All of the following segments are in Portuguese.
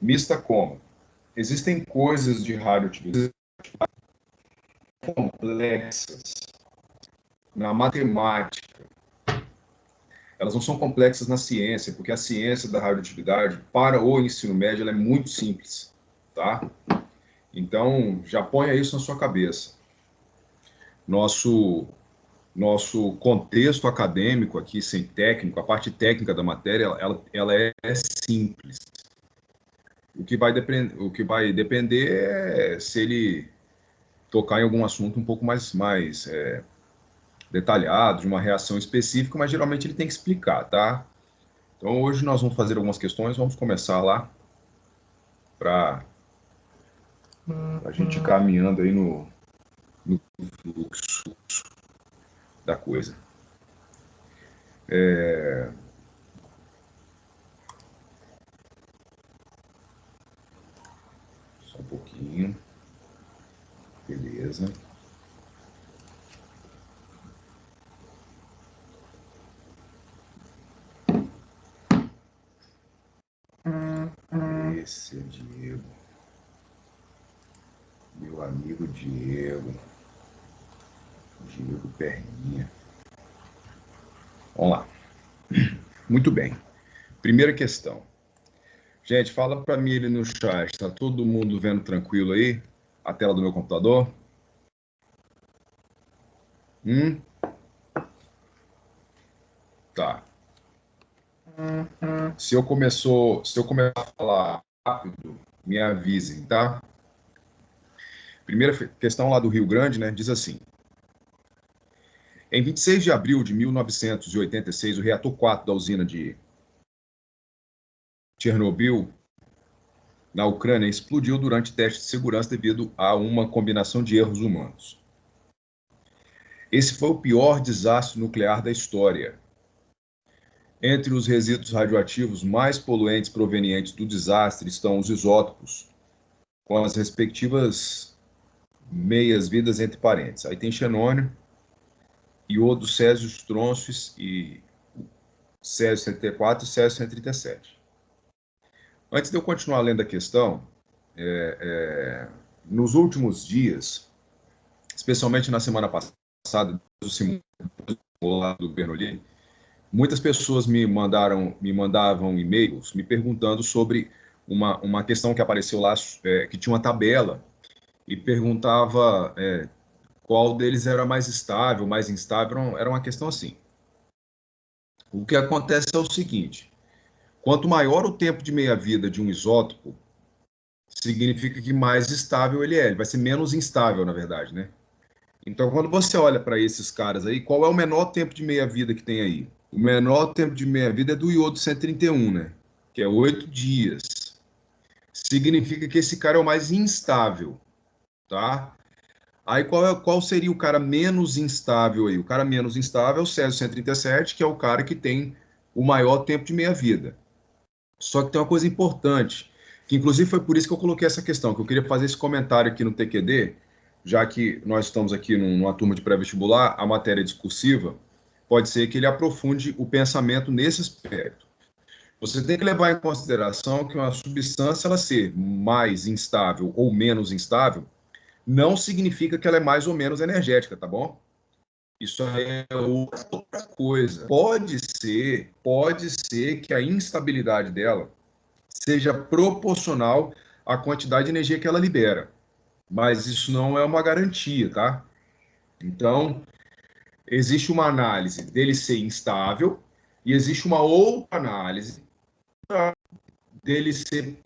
Mista como? Existem coisas de radioatividade complexas na matemática. Elas não são complexas na ciência, porque a ciência da radioatividade, para o ensino médio, ela é muito simples, tá? Então, já ponha isso na sua cabeça. Nosso contexto acadêmico aqui, sem técnico, a parte técnica da matéria, ela é simples. O que vai depender é se ele tocar em algum assunto um pouco mais detalhado, de uma reação específica, mas geralmente ele tem que explicar, tá? Então, hoje nós vamos fazer algumas questões, vamos começar lá para a gente ir caminhando aí no fluxo da coisa. Só um pouquinho. Beleza. Esse é Diego. Meu amigo Diego. Diego Perninha. Vamos lá. Muito bem. Primeira questão. Gente, fala para mim ali no chat. Está todo mundo vendo tranquilo aí? A tela do meu computador? Tá. Se eu começar a falar rápido, me avisem, tá? Primeira questão lá do Rio Grande, né? Diz assim: em 26 de abril de 1986, o reator 4 da usina de Chernobyl, na Ucrânia, explodiu durante testes de segurança devido a uma combinação de erros humanos. Esse foi o pior desastre nuclear da história. Entre os resíduos radioativos mais poluentes provenientes do desastre estão os isótopos, com as respectivas meias-vidas entre parênteses. Aí tem xenônio, iodo, césio, trôncio e césio 134 e césio 137. Antes de eu continuar lendo a questão, nos últimos dias, especialmente na semana passada, do Bernoulli, muitas pessoas me mandavam e-mails me perguntando sobre uma questão que apareceu lá, que tinha uma tabela, e perguntava qual deles era mais estável, mais instável. Era uma questão assim. O que acontece é o seguinte: quanto maior o tempo de meia-vida de um isótopo, significa que mais estável ele é. Ele vai ser menos instável, na verdade, né? Então, quando você olha para esses caras aí, qual é o menor tempo de meia-vida que tem aí? O menor tempo de meia-vida é do iodo 131, né? Que é 8 dias. Significa que esse cara é o mais instável, tá? Aí qual seria o cara menos instável aí? O cara menos instável é o Césio 137, que é o cara que tem o maior tempo de meia-vida. Só que tem uma coisa importante, que inclusive foi por isso que eu coloquei essa questão, que eu queria fazer esse comentário aqui no TQD, já que nós estamos aqui numa turma de pré-vestibular, a matéria discursiva, pode ser que ele aprofunde o pensamento nesse aspecto. Você tem que levar em consideração que uma substância, ela ser mais instável ou menos instável, não significa que ela é mais ou menos energética, tá bom? Isso aí é outra coisa. Pode ser que a instabilidade dela seja proporcional à quantidade de energia que ela libera. Mas isso não é uma garantia, tá? Então, existe uma análise dele ser instável e existe uma outra análise dele ser,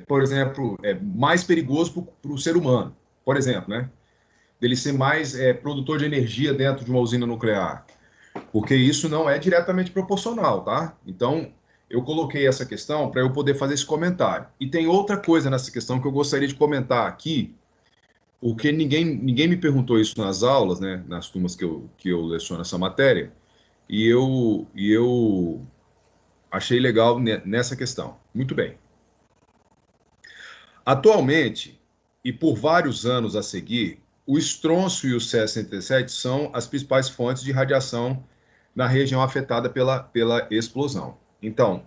por exemplo, mais perigoso para o ser humano. Por exemplo, né? Dele ser mais produtor de energia dentro de uma usina nuclear. Porque isso não é diretamente proporcional, tá? Então, eu coloquei essa questão para eu poder fazer esse comentário. E tem outra coisa nessa questão que eu gostaria de comentar aqui, porque ninguém me perguntou isso nas aulas, né, nas turmas que eu leciono essa matéria, e eu achei legal nessa questão. Muito bem. Atualmente, e por vários anos a seguir, o estrôncio e o Césio-137 são as principais fontes de radiação na região afetada pela explosão. Então,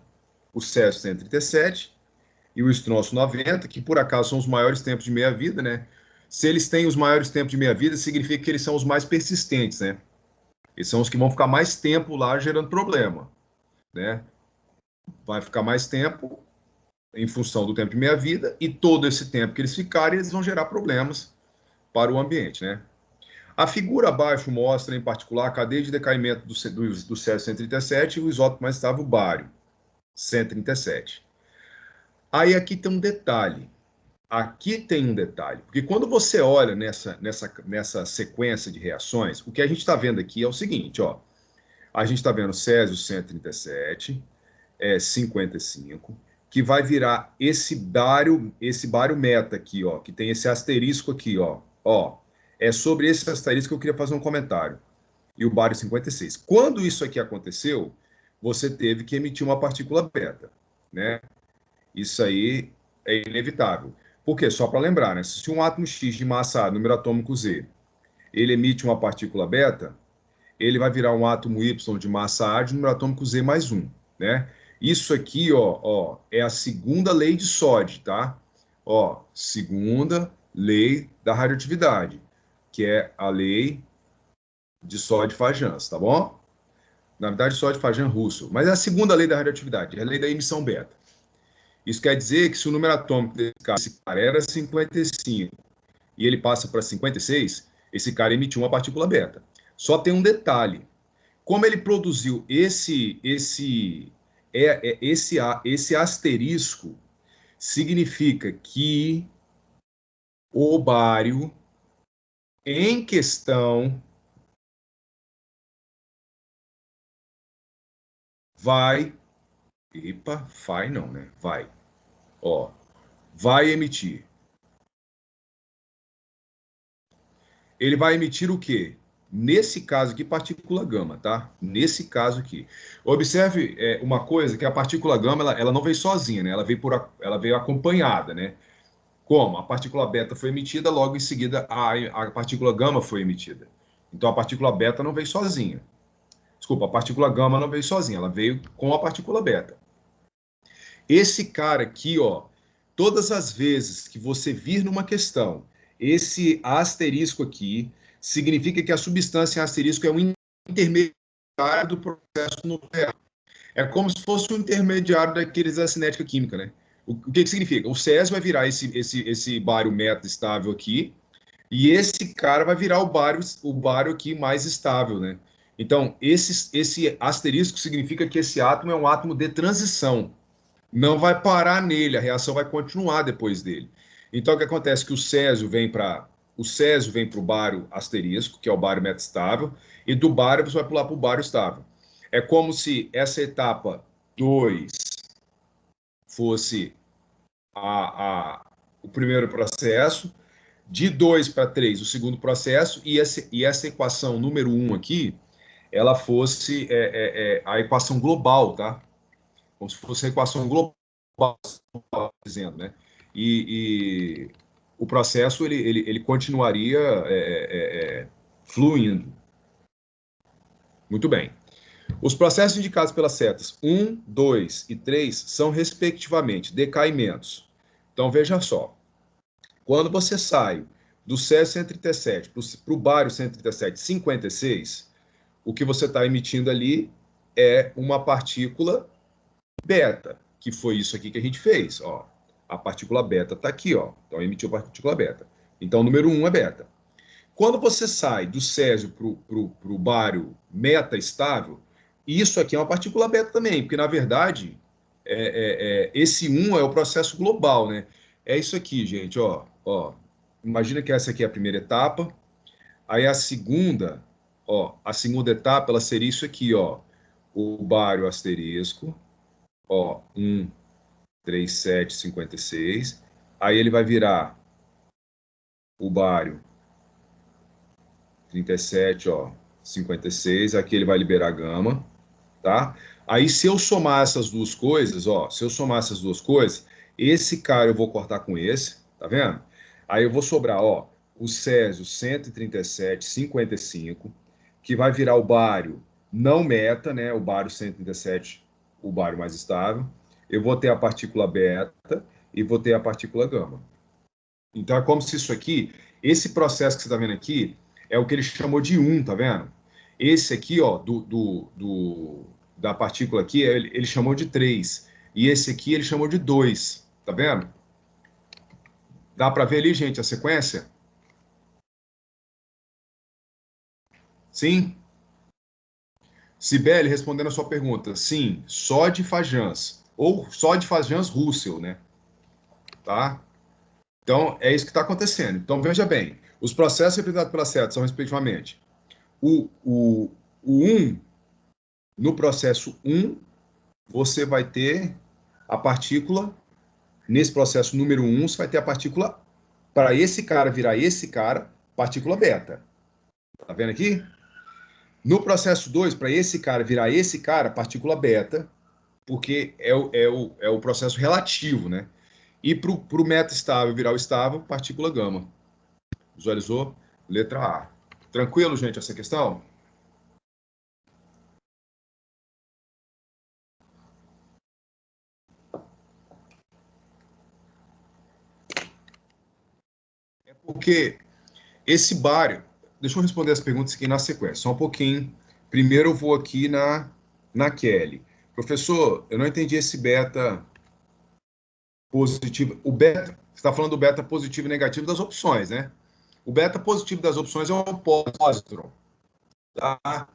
o Césio-137 e o estronço 90, que por acaso são os maiores tempos de meia-vida, né? Se eles têm os maiores tempos de meia-vida, significa que eles são os mais persistentes, né? Eles são os que vão ficar mais tempo lá gerando problema, né? Vai ficar mais tempo em função do tempo de meia-vida, e todo esse tempo que eles ficarem, eles vão gerar problemas para o ambiente, né? A figura abaixo mostra, em particular, a cadeia de decaimento do Césio-137 e o isótopo mais estável, o bário, 137. Aí aqui tem um detalhe. Aqui tem um detalhe, porque quando você olha nessa sequência de reações, o que a gente está vendo aqui é o seguinte, ó. A gente está vendo Césio 137, 55, que vai virar esse bário meta aqui, ó, que tem esse asterisco aqui, ó. Ó, é sobre esse asterisco que eu queria fazer um comentário. E o bário 56. Quando isso aqui aconteceu, você teve que emitir uma partícula beta, né? Isso aí é inevitável. Por quê? Só para lembrar, né? Se um átomo X de massa A, número atômico Z, ele emite uma partícula beta, ele vai virar um átomo Y de massa A de número atômico Z mais 1, né? Isso aqui, ó, é a segunda lei de Soddy, tá? Ó, segunda lei da radioatividade, que é a lei de Soddy-Fajans, tá bom? Na verdade, Soddy-Fajan-Russell. Mas é a segunda lei da radioatividade, é a lei da emissão beta. Isso quer dizer que se o número atômico desse cara era 55 e ele passa para 56, esse cara emitiu uma partícula beta. Só tem um detalhe. Como ele produziu esse asterisco, significa que o bário em questão vai... Epa, vai não, né? Vai. Ó, vai emitir. Ele vai emitir o quê? Nesse caso aqui, partícula gama, tá? Nesse caso aqui. Observe uma coisa, que a partícula gama, ela não veio sozinha, né? Ela veio acompanhada, né? Como? A partícula beta foi emitida, logo em seguida a partícula gama foi emitida. Então a partícula beta não veio sozinha. Desculpa, a partícula gama não veio sozinha, ela veio com a partícula beta. Esse cara aqui, ó, todas as vezes que você vir numa questão, esse asterisco aqui significa que a substância em asterisco é um intermediário do processo nuclear. É como se fosse um intermediário daqueles da cinética química, né? O que significa? O Césio vai virar esse bário meta estável aqui, e esse cara vai virar o bário aqui mais estável, né? Então, esse asterisco significa que esse átomo é um átomo de transição. Não vai parar nele, a reação vai continuar depois dele. Então, o que acontece? Que o Césio vem para o bário asterisco, que é o bário metastável, e do bário você vai pular para o bário estável. É como se essa etapa 2 fosse o primeiro processo, de 2 para 3 o segundo processo, e essa equação número 1 aqui, ela fosse a equação global, tá? Como se fosse a equação global, dizendo, né? E o processo ele continuaria fluindo. Muito bem. Os processos indicados pelas setas 1, 2 e 3 são, respectivamente, decaimentos. Então, veja só. Quando você sai do Césio 137 para o bário 137, 56, o que você está emitindo ali é uma partícula beta, que foi isso aqui que a gente fez. Ó. A partícula beta está aqui, ó. Então emitiu a partícula beta. Então o número 1 é beta. Quando você sai do Césio para o bário meta estável, isso aqui é uma partícula beta também, porque na verdade esse 1 é o processo global, né? É isso aqui, gente, ó. Imagina que essa aqui é a primeira etapa, aí a segunda etapa ela seria isso aqui, ó. O bário asterisco, ó, 1, 3, 7, 56. Aí ele vai virar o bário 37, ó, 56. Aqui ele vai liberar gama, tá? Aí se eu somar essas duas coisas, ó, se eu somar essas duas coisas, esse cara eu vou cortar com esse, tá vendo? Aí eu vou sobrar, ó, o Césio 137, 55, que vai virar o bário não meta, né? O bário 137, o bário mais estável. Eu vou ter a partícula beta e vou ter a partícula gama. Então, é como se isso aqui, esse processo que você está vendo aqui, é o que ele chamou de 1, tá vendo? Esse aqui, ó, da partícula aqui, ele chamou de 3. E esse aqui ele chamou de 2, tá vendo? Dá para ver ali, gente, a sequência? Sim? Sibeli, respondendo a sua pergunta, sim, só de Fajans, ou só de Fajans-Russell, né? Tá? Então, é isso que está acontecendo. Então, veja bem, os processos representados pela seta são, respectivamente, o 1, no processo 1, você vai ter a partícula, nesse processo número 1, você vai ter a partícula, para esse cara virar esse cara, partícula beta. Tá vendo aqui? No processo 2, para esse cara virar esse cara, partícula beta, porque é o processo relativo, né? E para o meta-estável virar o estável, partícula gama. Visualizou? Letra A. Tranquilo, gente, essa questão? É porque esse bário... Deixa eu responder as perguntas aqui na sequência, só um pouquinho. Primeiro eu vou aqui na Kelly. Professor, eu não entendi esse beta positivo. O beta, você está falando do beta positivo e negativo das opções, né? O beta positivo das opções é o pósitron. Tá?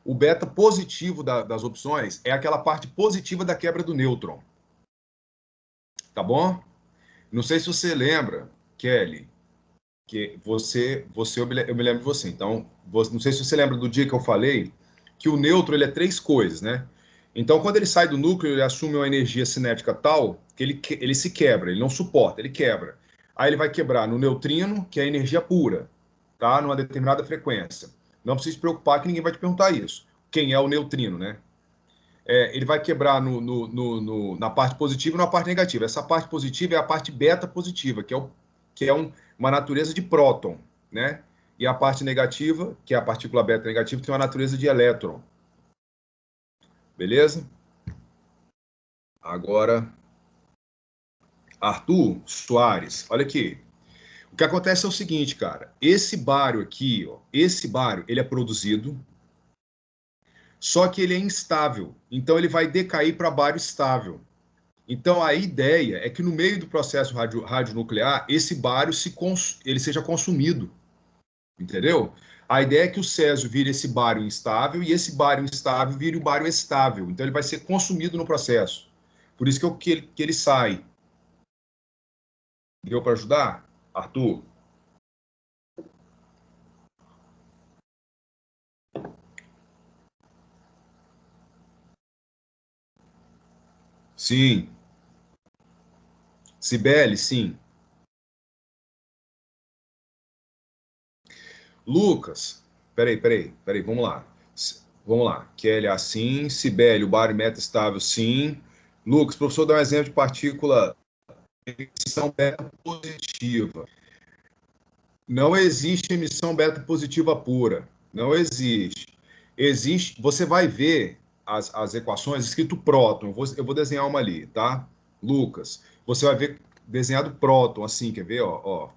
O beta positivo das opções é aquela parte positiva da quebra do nêutron. Tá bom? Não sei se você lembra, Kelly, que eu me lembro de você. Então, não sei se você lembra do dia que eu falei que o nêutron ele é três coisas, né? Então, quando ele sai do núcleo, ele assume uma energia cinética tal que ele se quebra, ele não suporta, ele quebra. Aí ele vai quebrar no neutrino, que é energia pura, tá? Numa determinada frequência. Não precisa se preocupar que ninguém vai te perguntar isso. Quem é o neutrino, né? Ele vai quebrar na parte positiva e na parte negativa. Essa parte positiva é a parte beta positiva, que é uma natureza de próton, né? E a parte negativa, que é a partícula beta negativa, tem uma natureza de elétron. Beleza? Agora, Arthur Soares, olha aqui. O que acontece é o seguinte, cara. Esse bário aqui, ó, esse bário, ele é produzido, só que ele é instável. Então, ele vai decair para bário estável. Então, a ideia é que no meio do processo radionuclear, esse bário ele seja consumido, entendeu? A ideia é que o césio vire esse bário instável e esse bário instável vire o bário estável. Então, ele vai ser consumido no processo. Por isso que ele sai. Deu para ajudar, Arthur? Sim. Cibele, sim. Lucas, peraí, vamos lá. Vamos lá. Kelly, assim. Cibele, o bário meta-estável, sim. Lucas, professor, dá um exemplo de partícula emissão beta positiva. Não existe emissão beta positiva pura. Não existe. Existe. Você vai ver as equações escrito próton. Eu vou desenhar uma ali, tá? Lucas, você vai ver desenhado próton, assim, quer ver? Ó.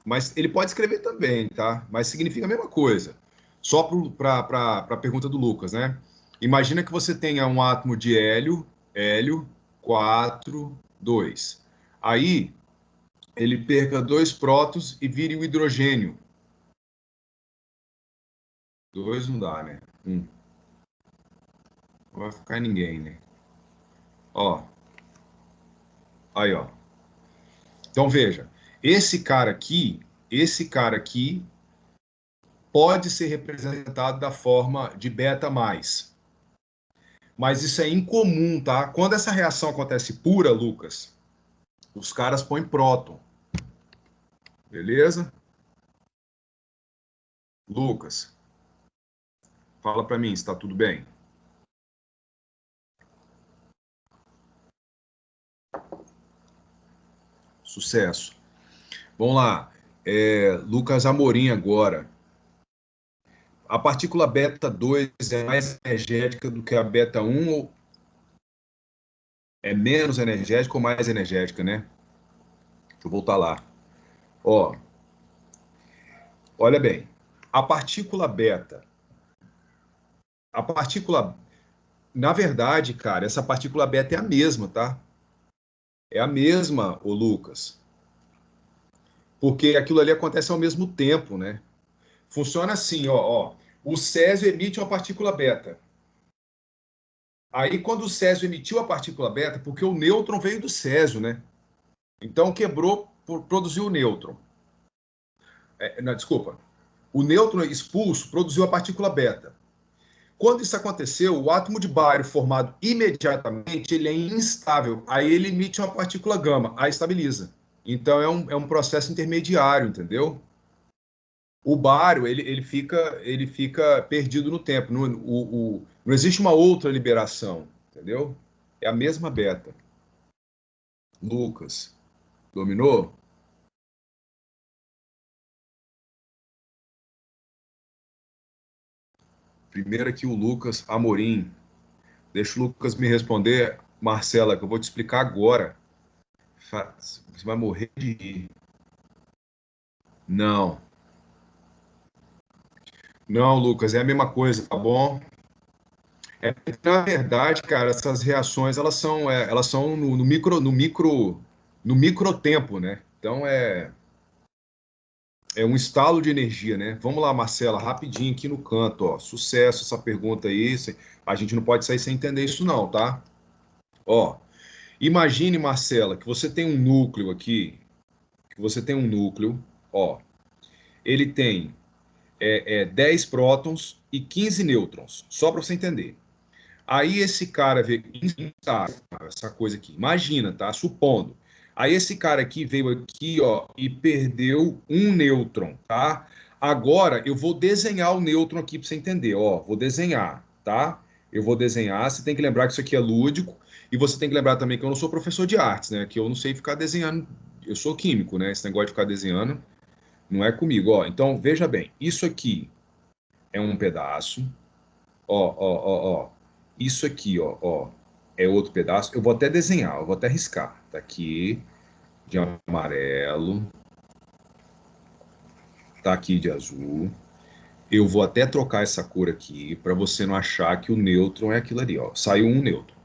Mas ele pode escrever também, tá? Mas significa a mesma coisa. Só para a pergunta do Lucas, né? Imagina que você tenha um átomo de hélio 4, 2. Aí ele perca dois prótons e vire o hidrogênio. Dois não dá, né? Não vai ficar ninguém, né? Ó, aí, ó. Então veja, esse cara aqui pode ser representado da forma de beta mais. Mas isso é incomum, tá? Quando essa reação acontece pura, Lucas, os caras põem próton. Beleza? Lucas, fala para mim se tá tudo bem. Sucesso. Vamos lá. Lucas Amorim agora. A partícula beta 2 é mais energética do que a beta 1 ou É menos energética ou mais energética, né? Deixa eu voltar lá. Ó, olha bem. A partícula beta, a partícula, na verdade, cara, essa partícula beta é a mesma, tá? É a mesma, ô Lucas. Porque aquilo ali acontece ao mesmo tempo, né? Funciona assim, ó. O césio emite uma partícula beta. Aí, quando o césio emitiu a partícula beta, porque o nêutron veio do césio, né? Então, quebrou, produziu o nêutron. Não, desculpa. O nêutron expulso produziu a partícula beta. Quando isso aconteceu, o átomo de bário formado imediatamente, ele é instável. Aí ele emite uma partícula gama, aí estabiliza. Então, é um processo intermediário, entendeu? O bário ele fica perdido no tempo. Não existe uma outra liberação, entendeu? É a mesma beta. Lucas, dominou? Primeiro aqui o Lucas Amorim. Deixa o Lucas me responder, Marcela, que eu vou te explicar agora. Você vai morrer de rir. Não, não, Lucas, é a mesma coisa, tá bom? Na verdade, cara, essas reações elas são no micro tempo, né? Então é um estalo de energia, né? Vamos lá, Marcela, rapidinho aqui no canto, ó. Sucesso essa pergunta aí. A gente não pode sair sem entender isso não, tá? Ó, imagine, Marcela, que você tem um núcleo aqui, que você tem um núcleo, ó. Ele tem 10 prótons e 15 nêutrons, só para você entender. Aí esse cara vê essa coisa aqui. Imagina, tá? Supondo. Aí esse cara aqui veio aqui, ó, e perdeu um nêutron, tá? Agora eu vou desenhar o nêutron aqui para você entender, ó. Vou desenhar, tá? Eu vou desenhar. Você tem que lembrar que isso aqui é lúdico e você tem que lembrar também que eu não sou professor de artes, né? Que eu não sei ficar desenhando. Eu sou químico, né? Esse negócio de ficar desenhando não é comigo, ó. Então veja bem, isso aqui é um pedaço. Ó. Isso aqui, ó, é outro pedaço. Eu vou até desenhar, eu vou até riscar. Tá aqui de amarelo, tá aqui de azul. Eu vou até trocar essa cor aqui para você não achar que o nêutron é aquilo ali, ó. Saiu um nêutron,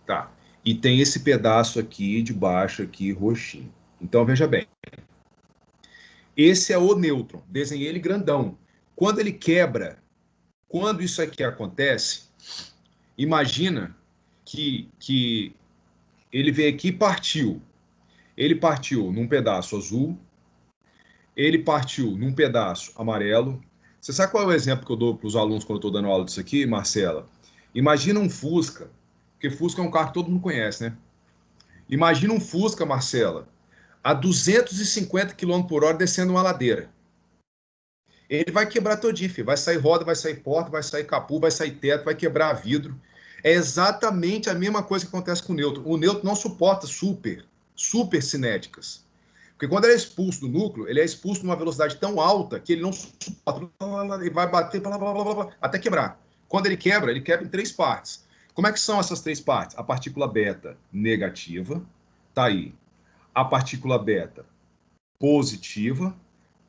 tá? E tem esse pedaço aqui de baixo aqui roxinho. Então veja bem, esse é o nêutron. Desenhei ele grandão. Quando ele quebra, quando isso aqui acontece, imagina que ele veio aqui e partiu. Ele partiu num pedaço azul, ele partiu num pedaço amarelo. Você sabe qual é o exemplo que eu dou para os alunos quando eu estou dando aula disso aqui, Marcela? Imagina um Fusca, porque Fusca é um carro que todo mundo conhece, né? Imagina um Fusca, Marcela, a 250 km por hora descendo uma ladeira. Ele vai quebrar todinho, filho. Vai sair roda, vai sair porta, vai sair capô, vai sair teto, vai quebrar vidro. É exatamente a mesma coisa que acontece com o nêutron. O nêutron não suporta super cinéticas. Porque quando ele é expulso do núcleo, ele é expulso numa velocidade tão alta que ele não suporta. Ele vai bater até quebrar. Quando ele quebra em três partes. Como é que são essas três partes? A partícula beta negativa, tá aí. A partícula beta positiva,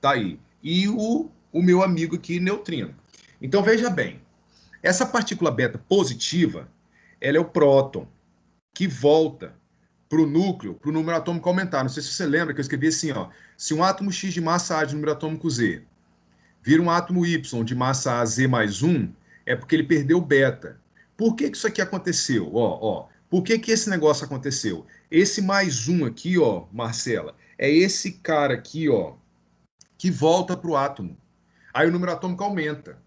tá aí. E o meu amigo aqui, neutrino. Então veja bem, essa partícula beta positiva, ela é o próton que volta para o núcleo, para o número atômico aumentar. Não sei se você lembra que eu escrevi assim, ó. Se um átomo X de massa A de número atômico Z vira um átomo Y de massa A Z mais 1, é porque ele perdeu beta. Por que isso aqui aconteceu? Ó. Por que esse negócio aconteceu? Esse mais um aqui, ó, Marcela, é esse cara aqui, ó, que volta para o átomo. Aí o número atômico aumenta.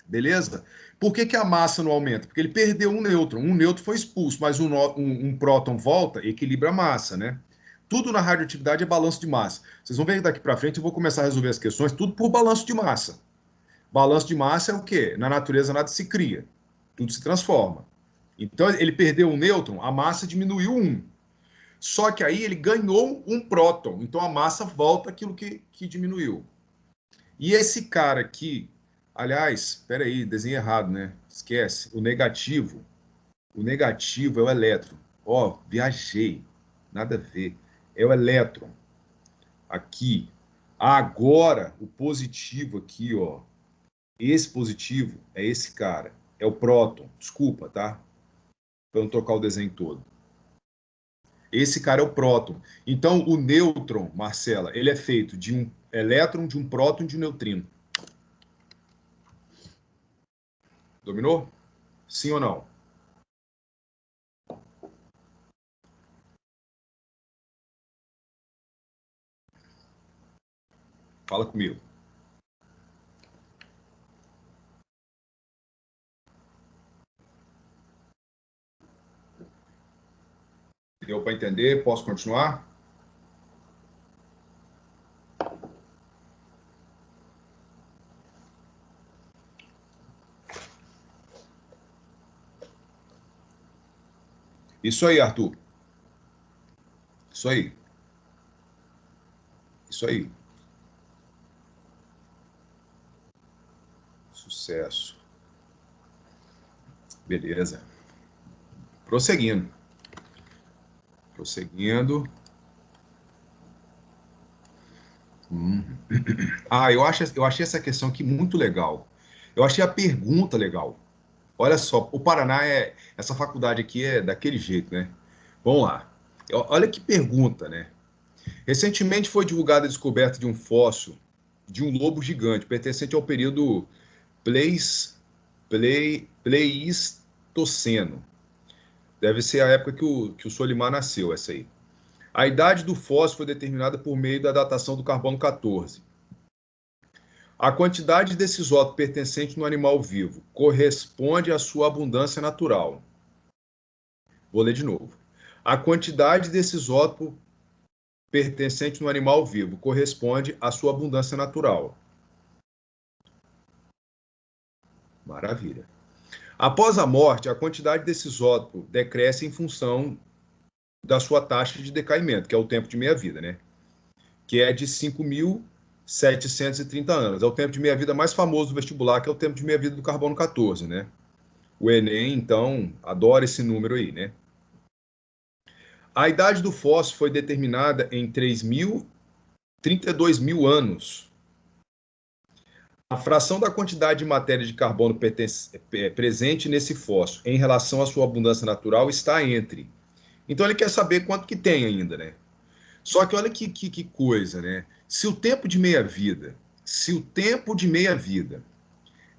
Beleza? Por que a massa não aumenta? Porque ele perdeu um nêutron. Um nêutron foi expulso, mas um próton volta, equilibra a massa, né? Tudo na radioatividade é balanço de massa. Vocês vão ver que daqui para frente eu vou começar a resolver as questões, tudo por balanço de massa. Balanço de massa é o quê? Na natureza nada se cria, tudo se transforma. Então ele perdeu um nêutron, a massa diminuiu um. Só que aí ele ganhou um próton, então a massa volta aquilo que diminuiu. E esse cara aqui, aliás, espera aí, desenho errado, né? Esquece, o negativo. O negativo é o elétron. Ó, viajei. Nada a ver. É o elétron. Aqui. Agora, o positivo aqui, ó. Esse positivo é esse cara. É o próton. Desculpa, tá? Para não trocar o desenho todo. Esse cara é o próton. Então, o nêutron, Marcela, ele é feito de um elétron, de um próton e de um neutrino. Dominou? Sim ou não? Fala comigo. Deu para entender? Posso continuar? Isso aí, Arthur. Isso aí. Isso aí. Sucesso. Beleza. Prosseguindo. Prosseguindo. Hum. Ah, eu achei essa questão aqui muito legal. Eu achei a pergunta legal. Olha só, o Paraná é. Essa faculdade aqui é daquele jeito, né? Vamos lá. Olha que pergunta, né? Recentemente foi divulgada a descoberta de um fóssil de um lobo gigante, pertencente ao período Pleistoceno. Deve ser a época que o Solimar nasceu, essa aí. A idade do fóssil foi determinada por meio da datação do carbono 14. A quantidade desse isótopo pertencente no animal vivo corresponde à sua abundância natural. Vou ler de novo. A quantidade desse isótopo pertencente no animal vivo corresponde à sua abundância natural. Maravilha. Após a morte, a quantidade desse isótopo decresce em função da sua taxa de decaimento, que é o tempo de meia-vida, né? Que é de 5.730 anos. É o tempo de meia-vida mais famoso do vestibular, que é o tempo de meia-vida do carbono 14, né? O Enem, então, adora esse número aí, né? A idade do fóssil foi determinada em 32 mil anos. A fração da quantidade de matéria de carbono presente nesse fóssil em relação à sua abundância natural está entre. Então ele quer saber quanto que tem ainda, né? Só que olha que coisa, né? Se o tempo de meia-vida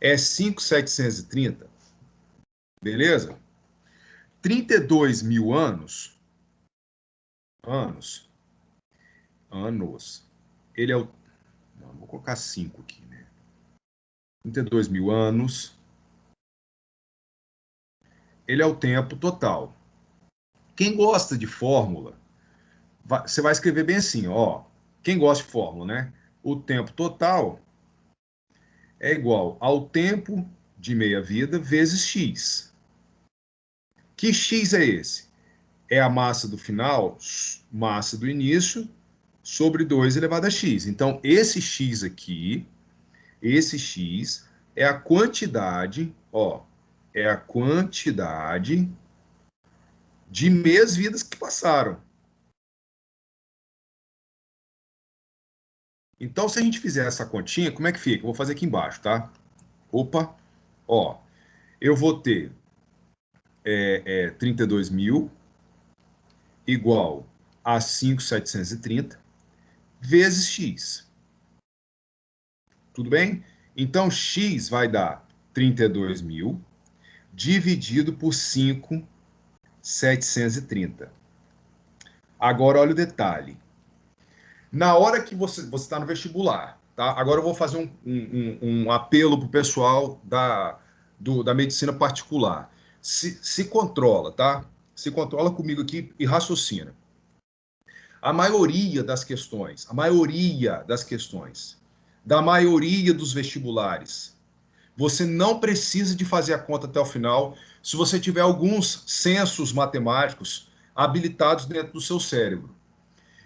é 5.730, beleza? 32 mil anos, anos, ele é o... Não, vou colocar 5 aqui, né? 32 mil anos, ele é o tempo total. Quem gosta de fórmula, você vai escrever bem assim, ó. Quem gosta de fórmula, né? O tempo total é igual ao tempo de meia-vida vezes x. Que x é esse? É a massa do final, massa do início, sobre 2 elevado a x. Então, esse x é a quantidade, ó, é a quantidade de meias-vidas que passaram. Então, se a gente fizer essa continha, como é que fica? Eu vou fazer aqui embaixo, tá? Opa, ó, eu vou ter 32 mil igual a 5.730 vezes x. Tudo bem? Então, x vai dar 32 mil dividido por 5.730. Agora, olha o detalhe. Na hora que você está no vestibular, tá? Agora eu vou fazer um apelo para o pessoal da medicina particular. Se controla, tá? Se controla comigo aqui e raciocina. Da maioria dos vestibulares, você não precisa de fazer a conta até o final se você tiver alguns sensos matemáticos habilitados dentro do seu cérebro.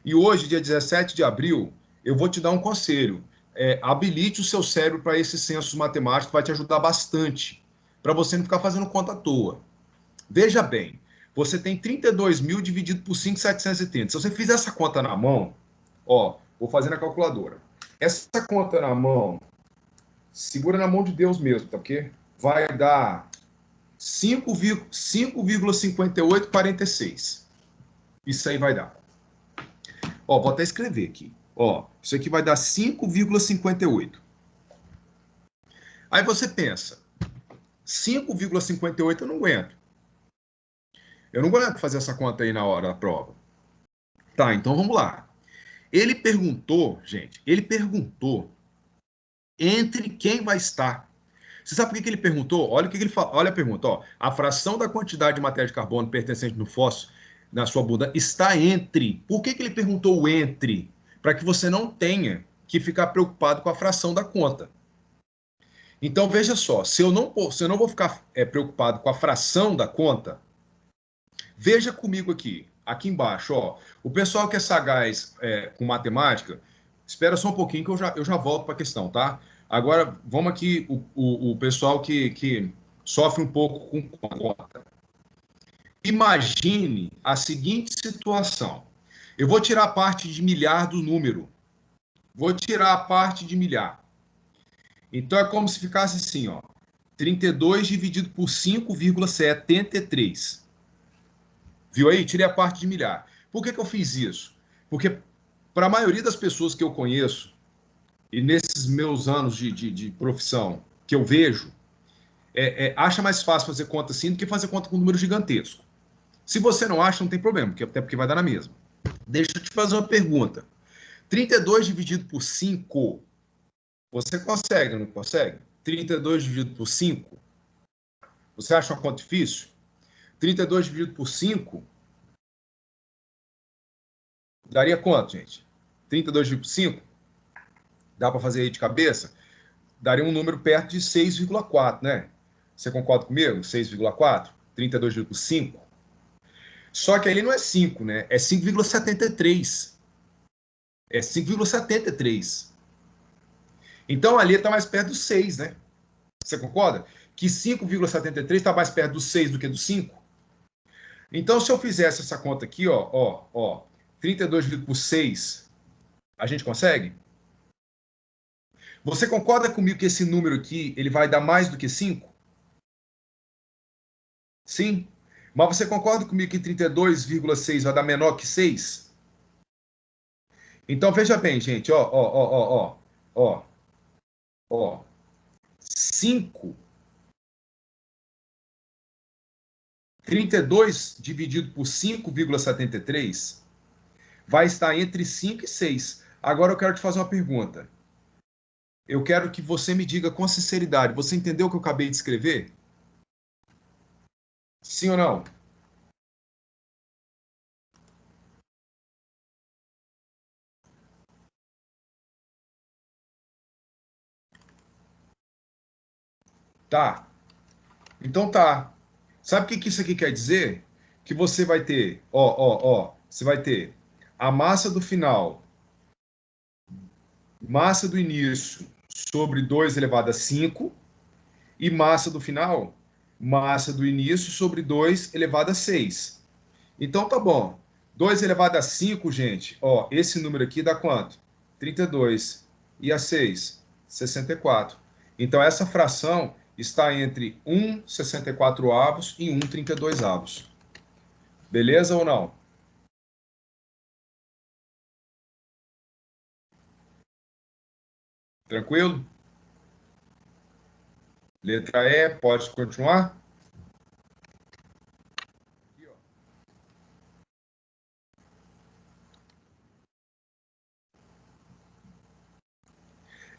E hoje, dia 17 de abril, eu vou te dar um conselho. Habilite o seu cérebro para esses sensos matemáticos, vai te ajudar bastante, para você não ficar fazendo conta à toa. Veja bem, você tem 32 mil dividido por 5.730. Se você fizer essa conta na mão, ó, vou fazer na calculadora. Essa conta na mão, segura na mão de Deus mesmo, tá ok? Vai dar 5,5846. Isso aí vai dar. Ó, vou até escrever aqui. Ó, isso aqui vai dar 5,58. Aí você pensa, 5,58 eu não aguento. Eu não aguento fazer essa conta aí na hora da prova. Tá, então vamos lá. Ele perguntou, gente, ele perguntou entre quem vai estar. Você sabe por que ele perguntou? Olha o que ele fala. Olha a pergunta, ó. A fração da quantidade de matéria de carbono pertencente no fósforo na sua abundância está entre. Por que ele perguntou o entre? Para que você não tenha que ficar preocupado com a fração da conta. Então veja só, se eu não vou ficar preocupado com a fração da conta, veja comigo aqui embaixo, ó. O pessoal que é sagaz com matemática, espera só um pouquinho que eu já volto para a questão, tá? Agora, vamos aqui, o pessoal que sofre um pouco com conta. Imagine a seguinte situação. Eu vou tirar a parte de milhar do número. Vou tirar a parte de milhar. Então, é como se ficasse assim, ó. 32 dividido por 5,73. Viu aí? Tirei a parte de milhar. Por que eu fiz isso? Porque, para a maioria das pessoas que eu conheço, e nesses meus anos de profissão que eu vejo, acha mais fácil fazer conta assim do que fazer conta com um número gigantesco. Se você não acha, não tem problema, até porque vai dar na mesma. Deixa eu te fazer uma pergunta. 32 dividido por 5, você consegue, não consegue? 32 dividido por 5, você acha uma conta difícil? 32 dividido por 5, daria quanto, gente? 32 dividido por 5? Dá para fazer aí de cabeça? Daria um número perto de 6,4, né? Você concorda comigo? 6,4? 32 dividido por 5? Só que ali não é 5, né? É 5,73. É 5,73. Então ali está mais perto do 6, né? Você concorda? Que 5,73 está mais perto do 6 do que do 5? Então, se eu fizesse essa conta aqui, ó, 32 dividido por 6, a gente consegue? Você concorda comigo que esse número aqui, ele vai dar mais do que 5? Sim. Mas você concorda comigo que 32,6 vai dar menor que 6? Então, veja bem, gente, ó, 5, 32 dividido por 5,73 vai estar entre 5 e 6. Agora eu quero te fazer uma pergunta. Eu quero que você me diga com sinceridade, você entendeu o que eu acabei de escrever? Sim ou não? Tá. Então tá. Sabe o que isso aqui quer dizer? Que você vai ter, você vai ter a massa do final, massa do início sobre 2 elevado a 5 e massa do final, massa do início sobre 2 elevado a 6. Então tá bom. 2 elevado a 5, gente, ó, esse número aqui dá quanto? 32. E a 6? 64. Então essa fração está entre 1,64 avos e 1,32 avos. Beleza ou não? Tranquilo? Letra E, pode continuar?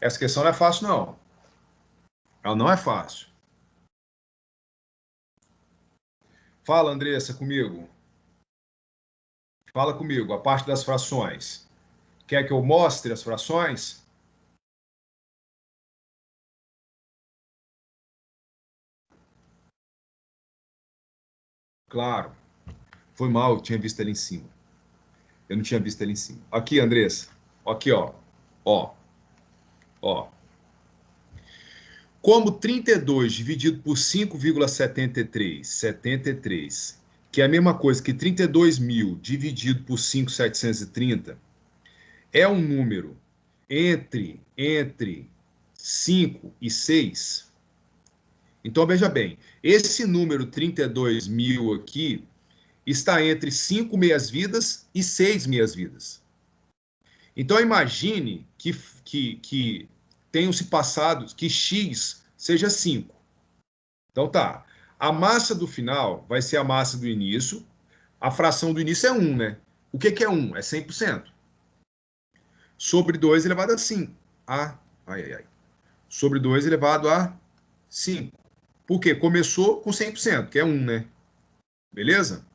Essa questão não é fácil, não. Ela não é fácil. Fala, Andressa, comigo. Fala comigo, a parte das frações. Quer que eu mostre as frações? Claro. Foi mal, eu tinha visto ali em cima. Eu não tinha visto ali em cima. Aqui, Andressa. Aqui, ó. Ó. Ó. Como 32 dividido por 5,73, que é a mesma coisa que 32.000 dividido por 5.730, é um número entre 5 e 6. Então, veja bem, esse número 32.000 aqui está entre 5 meias-vidas e 6 meias-vidas. Então, imagine que tenham se passado, que x seja 5. Então, tá. A massa do final vai ser a massa do início. A fração do início é 1, né? O que é 1? É 100%. Sobre 2 elevado a 5. Sobre 2 elevado a 5. Por quê? Começou com 100%, que é 1, né? Beleza?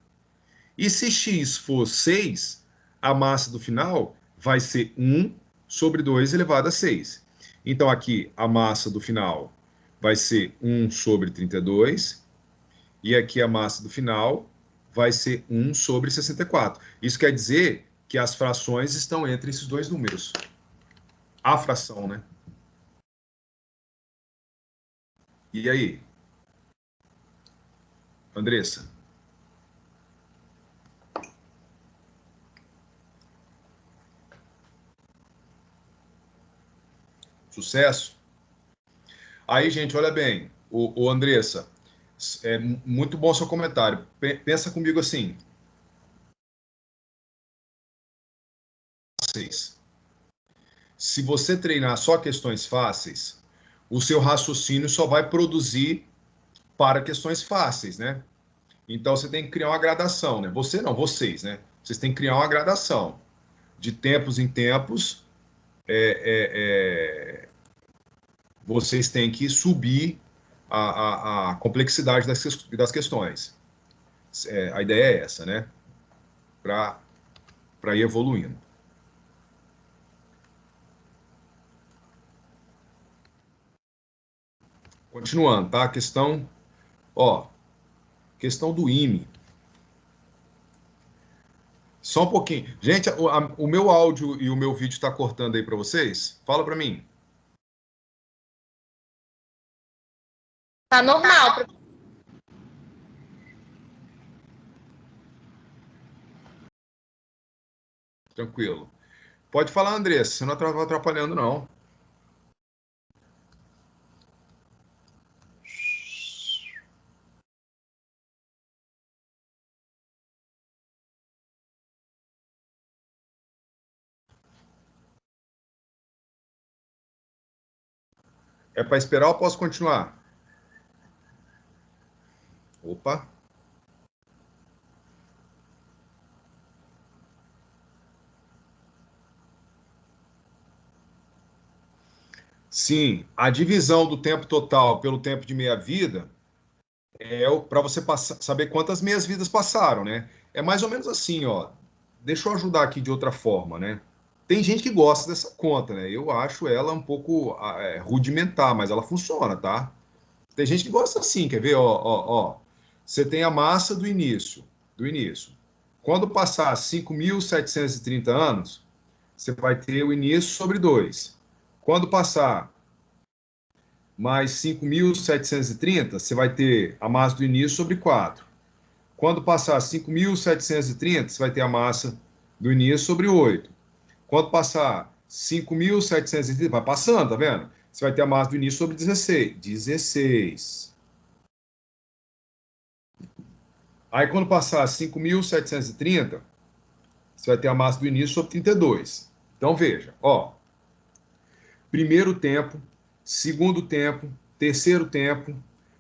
E se x for 6, a massa do final vai ser 1 sobre 2 elevado a 6. Então, aqui, a massa do final vai ser 1 sobre 32. E aqui a massa do final vai ser 1 sobre 64. Isso quer dizer que as frações estão entre esses dois números. A fração, né? E aí? Andressa? Sucesso? Aí, gente, olha bem. O Andressa, é muito bom seu comentário. Pensa comigo assim. Se você treinar só questões fáceis, o seu raciocínio só vai produzir para questões fáceis, né? Então você tem que criar uma gradação, né? Você não, vocês, né? Vocês têm que criar uma gradação. De tempos em tempos, vocês têm que subir a complexidade das questões. A ideia é essa, né? Para ir evoluindo. Continuando, tá? Questão do IME. Só um pouquinho. Gente, o meu áudio e o meu vídeo está cortando aí para vocês? Fala para mim. Tá normal. Tranquilo. Pode falar, Andressa, você não está atrapalhando, não. É para esperar ou posso continuar? Opa. Sim, a divisão do tempo total pelo tempo de meia-vida é para você saber quantas meias-vidas passaram, né? É mais ou menos assim, ó. Deixa eu ajudar aqui de outra forma, né? Tem gente que gosta dessa conta, né? Eu acho ela um pouco rudimentar, mas ela funciona, tá? Tem gente que gosta assim, quer ver? Ó. Você tem a massa do início. Quando passar 5.730 anos, você vai ter o início sobre 2. Quando passar mais 5.730, você vai ter a massa do início sobre 4. Quando passar 5.730, você vai ter a massa do início sobre 8. Quando passar 5.730, vai passando, tá vendo? Você vai ter a massa do início sobre 16. Aí, quando passar 5.730, você vai ter a massa do início sobre 32. Então, veja, ó. Primeiro tempo, segundo tempo, terceiro tempo,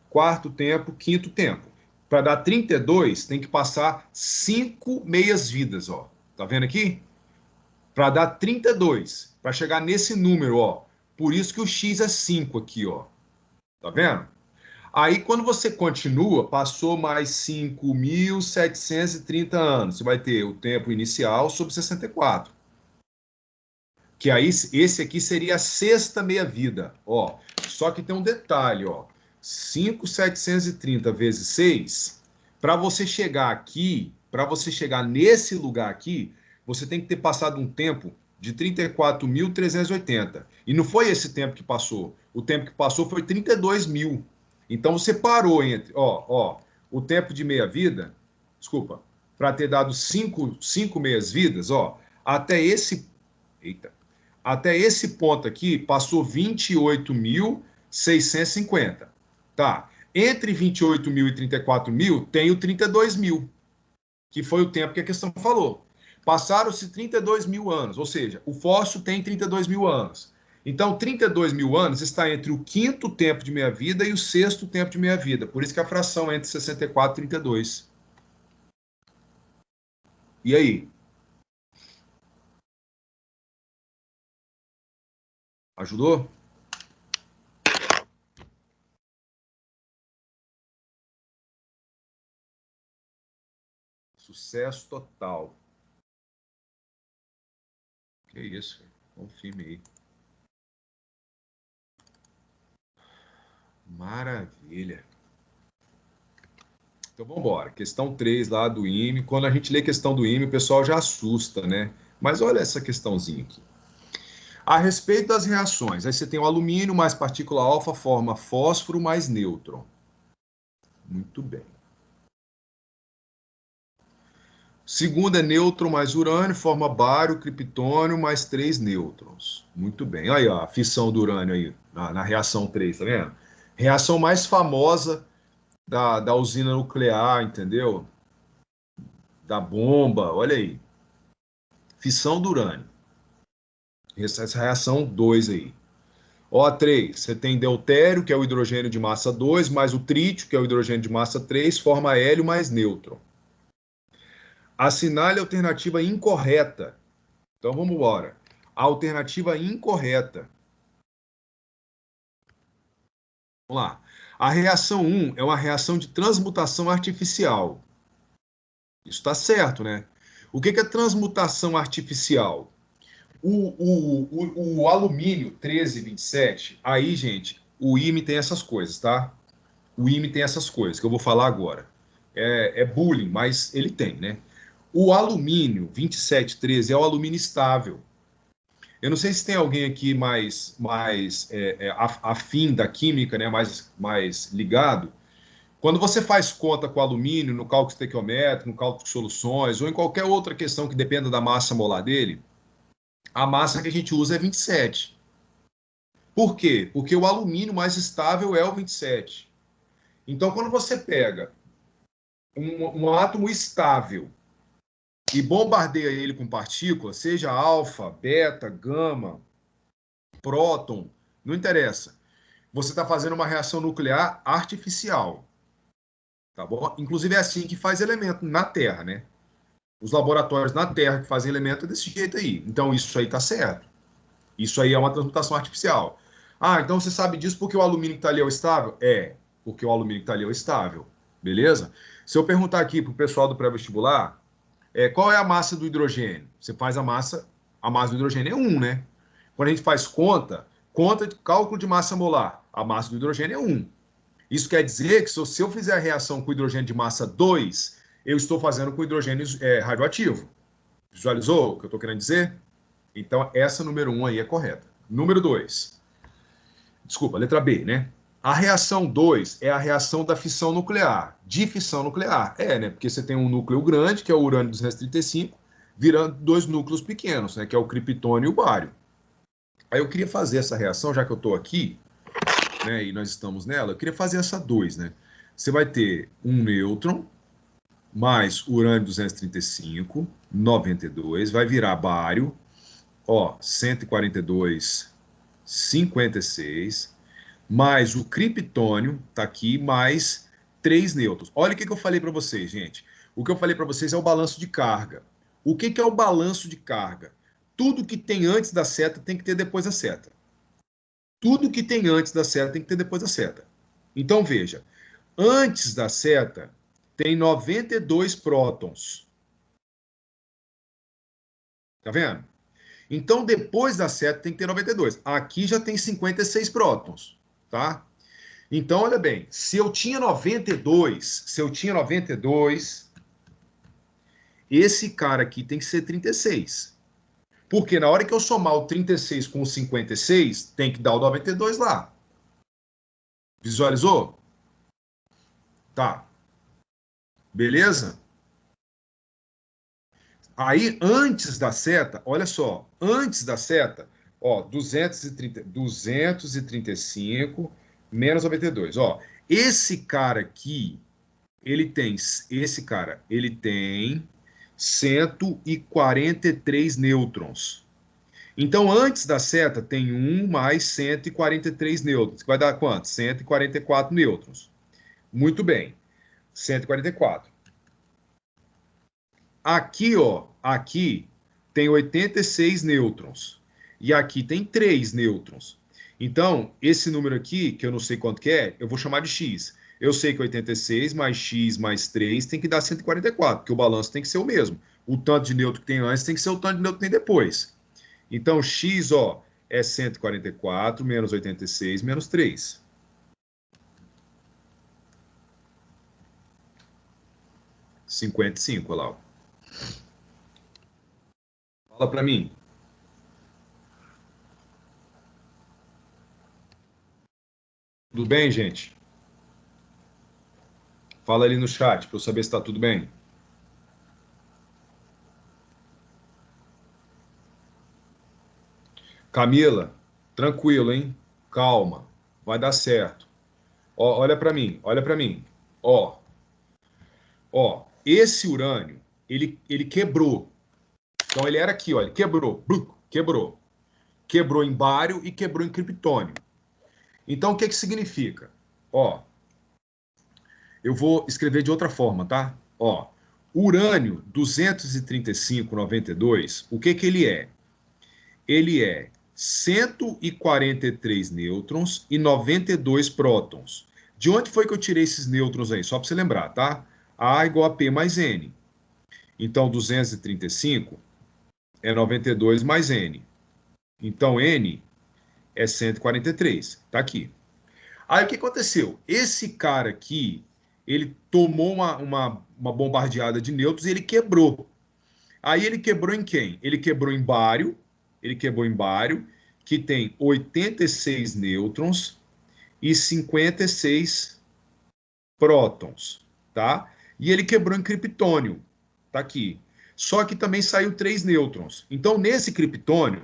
quarto tempo, quinto tempo. Para dar 32, tem que passar 5 meias-vidas, ó. Tá vendo aqui? Para dar 32, para chegar nesse número, ó. Por isso que o x é 5 aqui, ó. Tá vendo? Aí, quando você continua, passou mais 5.730 anos. Você vai ter o tempo inicial sobre 64. Que aí, esse aqui seria a sexta meia-vida. Ó, só que tem um detalhe, ó. 5.730 vezes 6, para você chegar aqui, para você chegar nesse lugar aqui, você tem que ter passado um tempo de 34.380. E não foi esse tempo que passou. o tempo que passou foi 32 mil. Então, você parou entre, o tempo de meia-vida, desculpa, para ter dado cinco meias-vidas, até esse ponto aqui, passou 28.650. Tá. Entre 28 mil e 34 mil, tem o 32 mil, que foi o tempo que a questão falou. Passaram-se 32 mil anos, ou seja, o fóssil tem 32 mil anos. Então, 32 mil anos está entre o quinto tempo de meia-vida e o sexto tempo de meia-vida. Por isso que a fração é entre 64 e 32. E aí? Ajudou? Sucesso total. Que isso, confirme aí. Maravilha. Então vamos embora. Questão 3 lá do IME. Quando a gente lê questão do IME, o pessoal já assusta, né? Mas olha essa questãozinha aqui. A respeito das reações, aí você tem o alumínio mais partícula alfa forma fósforo mais nêutron. Muito bem. Segundo é nêutron mais urânio, forma bário, criptônio mais 3 nêutrons. Muito bem. Aí, ó, a fissão do urânio aí, na reação 3, tá vendo? Reação mais famosa da usina nuclear, entendeu? Da bomba, olha aí. Fissão do urânio. Essa reação 2 aí. O3, você tem deutério, que é o hidrogênio de massa 2, mais o trítio, que é o hidrogênio de massa 3, forma hélio mais nêutron. Assinale a alternativa incorreta. Então vamos embora. A alternativa incorreta. Vamos lá. A reação 1 é uma reação de transmutação artificial. Isso está certo, né? O que é transmutação artificial? O alumínio 1327, aí, gente, o IME tem essas coisas, tá? O IME tem essas coisas que eu vou falar agora. É bullying, mas ele tem, né? O alumínio 2713 é o alumínio estável. Eu não sei se tem alguém aqui mais afim da química, né? Mais ligado. Quando você faz conta com alumínio no cálculo estequiométrico, no cálculo de soluções, ou em qualquer outra questão que dependa da massa molar dele, a massa que a gente usa é 27. Por quê? Porque o alumínio mais estável é o 27. Então, quando você pega um átomo estável e bombardeia ele com partículas, seja alfa, beta, gama, próton, não interessa. Você está fazendo uma reação nuclear artificial. Tá bom? Inclusive é assim que faz elemento na Terra, né? Os laboratórios na Terra que fazem elemento é desse jeito aí. Então, isso aí está certo. Isso aí é uma transmutação artificial. Ah, então você sabe disso porque o alumínio que está ali é o estável? É, porque o alumínio que está ali é o estável. Beleza? Se eu perguntar aqui para o pessoal do pré-vestibular, qual é a massa do hidrogênio? Você faz a massa do hidrogênio é 1, né? Quando a gente faz conta de cálculo de massa molar, a massa do hidrogênio é 1. Isso quer dizer que se eu fizer a reação com hidrogênio de massa 2, eu estou fazendo com hidrogênio radioativo. Visualizou o que eu estou querendo dizer? Então, essa número 1 aí é correta. Número 2. Desculpa, letra B, né? A reação 2 é a reação da fissão nuclear. De fissão nuclear. Né? Porque você tem um núcleo grande, que é o urânio 235, virando 2 núcleos pequenos, né? Que é o criptônio e o bário. Aí eu queria fazer essa reação, já que eu estou aqui, né? E nós estamos nela, eu queria fazer essa 2, né? Você vai ter um nêutron mais urânio 235, 92, vai virar bário, 142, 56, mais o criptônio, tá aqui, mais 3 nêutrons. Olha o que eu falei para vocês, gente. O que eu falei para vocês é o balanço de carga. O que é o balanço de carga? Tudo que tem antes da seta tem que ter depois da seta. Tudo que tem antes da seta tem que ter depois da seta. Então, veja, antes da seta tem 92 prótons. Tá vendo? Então, depois da seta tem que ter 92. Aqui já tem 56 prótons, tá? Então, olha bem, se eu tinha 92, esse cara aqui tem que ser 36. Porque na hora que eu somar o 36 com o 56, tem que dar o 92 lá. Visualizou? Tá. Beleza? Aí, antes da seta, olha só, antes da seta, ó, 235 menos 92. Ó, esse cara aqui, ele tem 143 nêutrons. Então, antes da seta, tem 1 mais 143 nêutrons, que vai dar quanto? 144 nêutrons. Muito bem, 144. Aqui, ó, aqui tem 86 nêutrons. E aqui tem 3 nêutrons. Então, esse número aqui, que eu não sei quanto que é, eu vou chamar de x. Eu sei que 86 mais x mais 3 tem que dar 144, porque o balanço tem que ser o mesmo. O tanto de nêutron que tem antes tem que ser o tanto de nêutron que tem depois. Então, x, ó, é 144 menos 86 menos 3. 55, olha lá. Fala para mim. Tudo bem, gente? Fala ali no chat para eu saber se está tudo bem. Camila, tranquilo, hein? Calma, vai dar certo. Ó, olha para mim, olha para mim. Ó, ó, esse urânio, ele quebrou. Então ele era aqui, ó, ele quebrou, quebrou. Quebrou em bário e quebrou em criptônio. Então o que que significa? Ó, eu vou escrever de outra forma, tá? Ó, urânio 235,92, o que que ele é? Ele é 143 nêutrons e 92 prótons. De onde foi que eu tirei esses nêutrons aí? Só para você lembrar, tá? A igual a P mais N. Então, 235 é 92 mais N. Então, N é 143. Tá aqui. Aí, o que aconteceu? Esse cara aqui, ele tomou uma bombardeada de nêutrons e ele quebrou. Aí, ele quebrou em quem? Ele quebrou em bário. Ele quebrou em bário, que tem 86 nêutrons e 56 prótons, tá? E ele quebrou em criptônio, tá aqui. Só que também saiu 3 nêutrons. Então, nesse criptônio,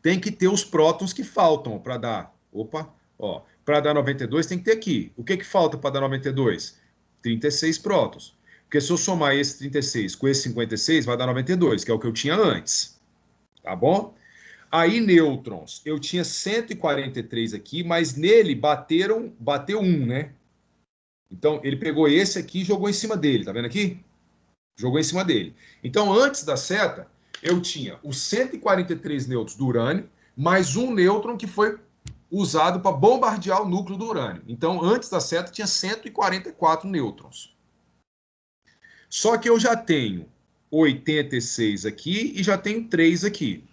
tem que ter os prótons que faltam para dar. Opa, ó, para dar 92 tem que ter aqui. O que que falta para dar 92? 36 prótons. Porque se eu somar esse 36 com esse 56, vai dar 92, que é o que eu tinha antes. Tá bom? Aí, nêutrons, eu tinha 143 aqui, mas nele bateu um, né? Então, ele pegou esse aqui e jogou em cima dele, tá vendo aqui? Jogou em cima dele. Então, antes da seta, eu tinha os 143 nêutrons do urânio, mais um nêutron que foi usado para bombardear o núcleo do urânio. Então, antes da seta, tinha 144 nêutrons. Só que eu já tenho 86 aqui e já tenho 3 aqui.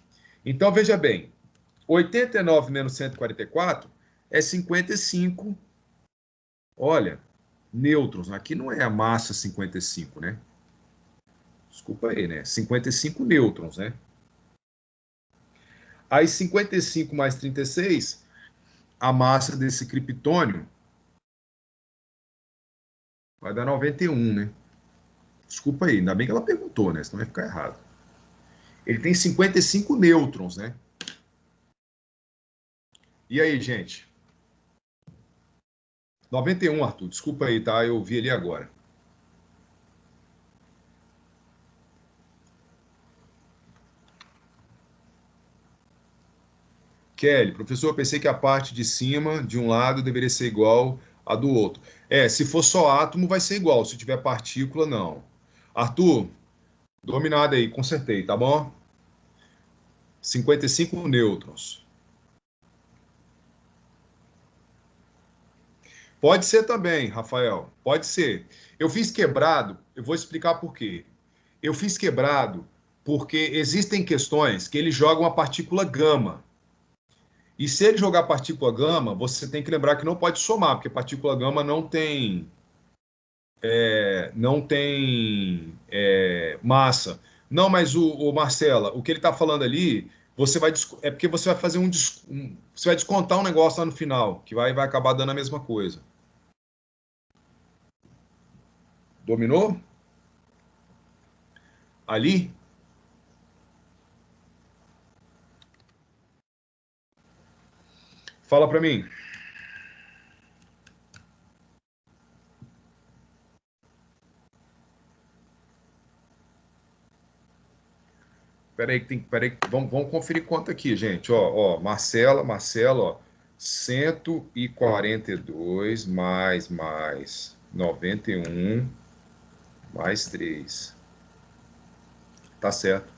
Então, veja bem, 89 menos 144 é 55. Olha, nêutrons. Aqui não é a massa 55, né? Desculpa aí, né? 55 nêutrons, né? Aí 55 mais 36, a massa desse criptônio vai dar 91, né? Desculpa aí, ainda bem que ela perguntou, né? Senão vai ficar errado. Ele tem 55 nêutrons, né? E aí, gente? 91, Arthur. Desculpa aí, tá? Eu vi ali agora. Kelly, professor, eu pensei que a parte de cima de um lado deveria ser igual à do outro. Se for só átomo, vai ser igual. Se tiver partícula, não. Arthur, dominado aí, consertei, tá bom? 55 nêutrons. Pode ser também, Rafael. Pode ser. Eu fiz quebrado, eu vou explicar por quê. Eu fiz quebrado porque existem questões que ele joga uma partícula gama. E se ele jogar partícula gama, você tem que lembrar que não pode somar, porque partícula gama não tem massa. Não, mas o Marcela, o que ele está falando ali É porque você vai fazer você vai descontar um negócio lá no final, que vai acabar dando a mesma coisa. Dominou? Ali? Fala para mim. Peraí, vamos conferir quanto aqui, gente. Ó, Marcela, ó, 142 mais 91 mais 3. Tá certo.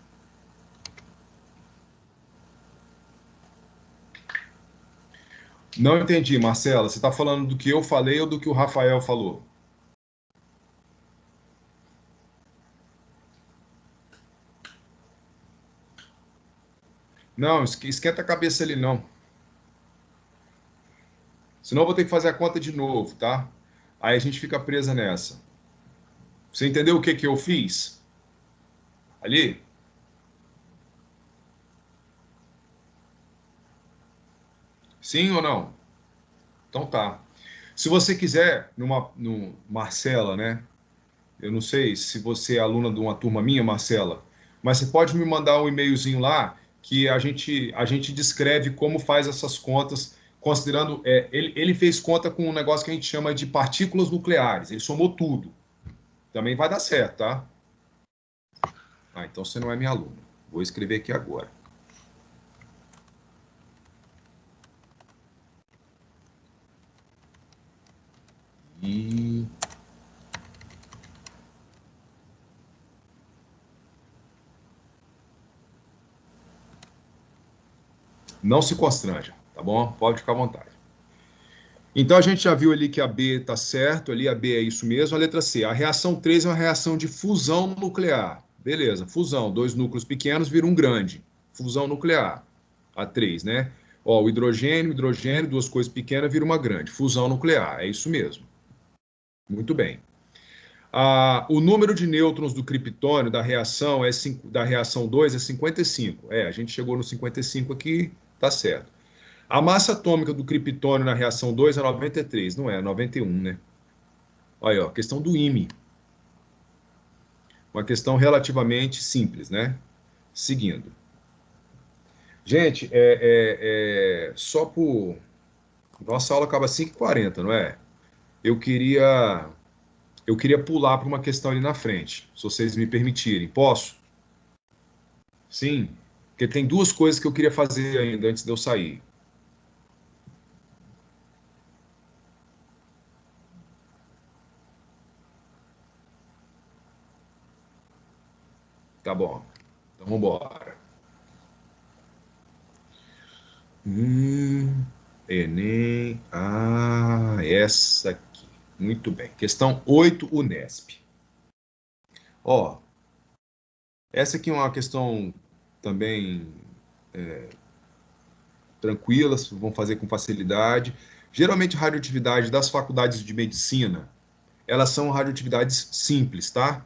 Não entendi, Marcela. Você está falando do que eu falei ou do que o Rafael falou? Não, esquenta a cabeça ali, não. Senão eu vou ter que fazer a conta de novo, tá? Aí a gente fica presa nessa. Você entendeu o que que eu fiz? Ali? Sim ou não? Então tá. Se você quiser, no Marcela, né? Eu não sei se você é aluna de uma turma minha, Marcela, mas você pode me mandar um e-mailzinho lá que a gente descreve como faz essas contas, considerando. Ele fez conta com um negócio que a gente chama de partículas nucleares, ele somou tudo. Também vai dar certo, tá? Ah, então você não é minha aluna. Vou escrever aqui agora. E não se constranja, tá bom? Pode ficar à vontade. Então a gente já viu ali que a B está certo, ali a B é isso mesmo. A letra C, a reação 3 é uma reação de fusão nuclear. Beleza, fusão, dois núcleos pequenos viram um grande. Fusão nuclear, a 3, né? Ó, o hidrogênio, duas coisas pequenas viram uma grande. Fusão nuclear, é isso mesmo. Muito bem. O número de nêutrons do criptônio da reação 2 é 55. A gente chegou no 55 aqui, tá certo. A massa atômica do criptônio na reação 2 é 93, não é? 91, né? Olha, ó, questão do IME. Uma questão relativamente simples, né? Seguindo. Gente, só por. Nossa aula acaba às 5h40, não é? Eu queria, eu queria pular para uma questão ali na frente, se vocês me permitirem. Posso? Sim, porque tem duas coisas que eu queria fazer ainda antes de eu sair. Tá bom. Então vamos embora. Enem. Essa aqui. Muito bem. Questão 8, Unesp. Ó, essa aqui é uma questão também tranquila, vão fazer com facilidade. Geralmente, radioatividade das faculdades de medicina, elas são radioatividades simples, tá?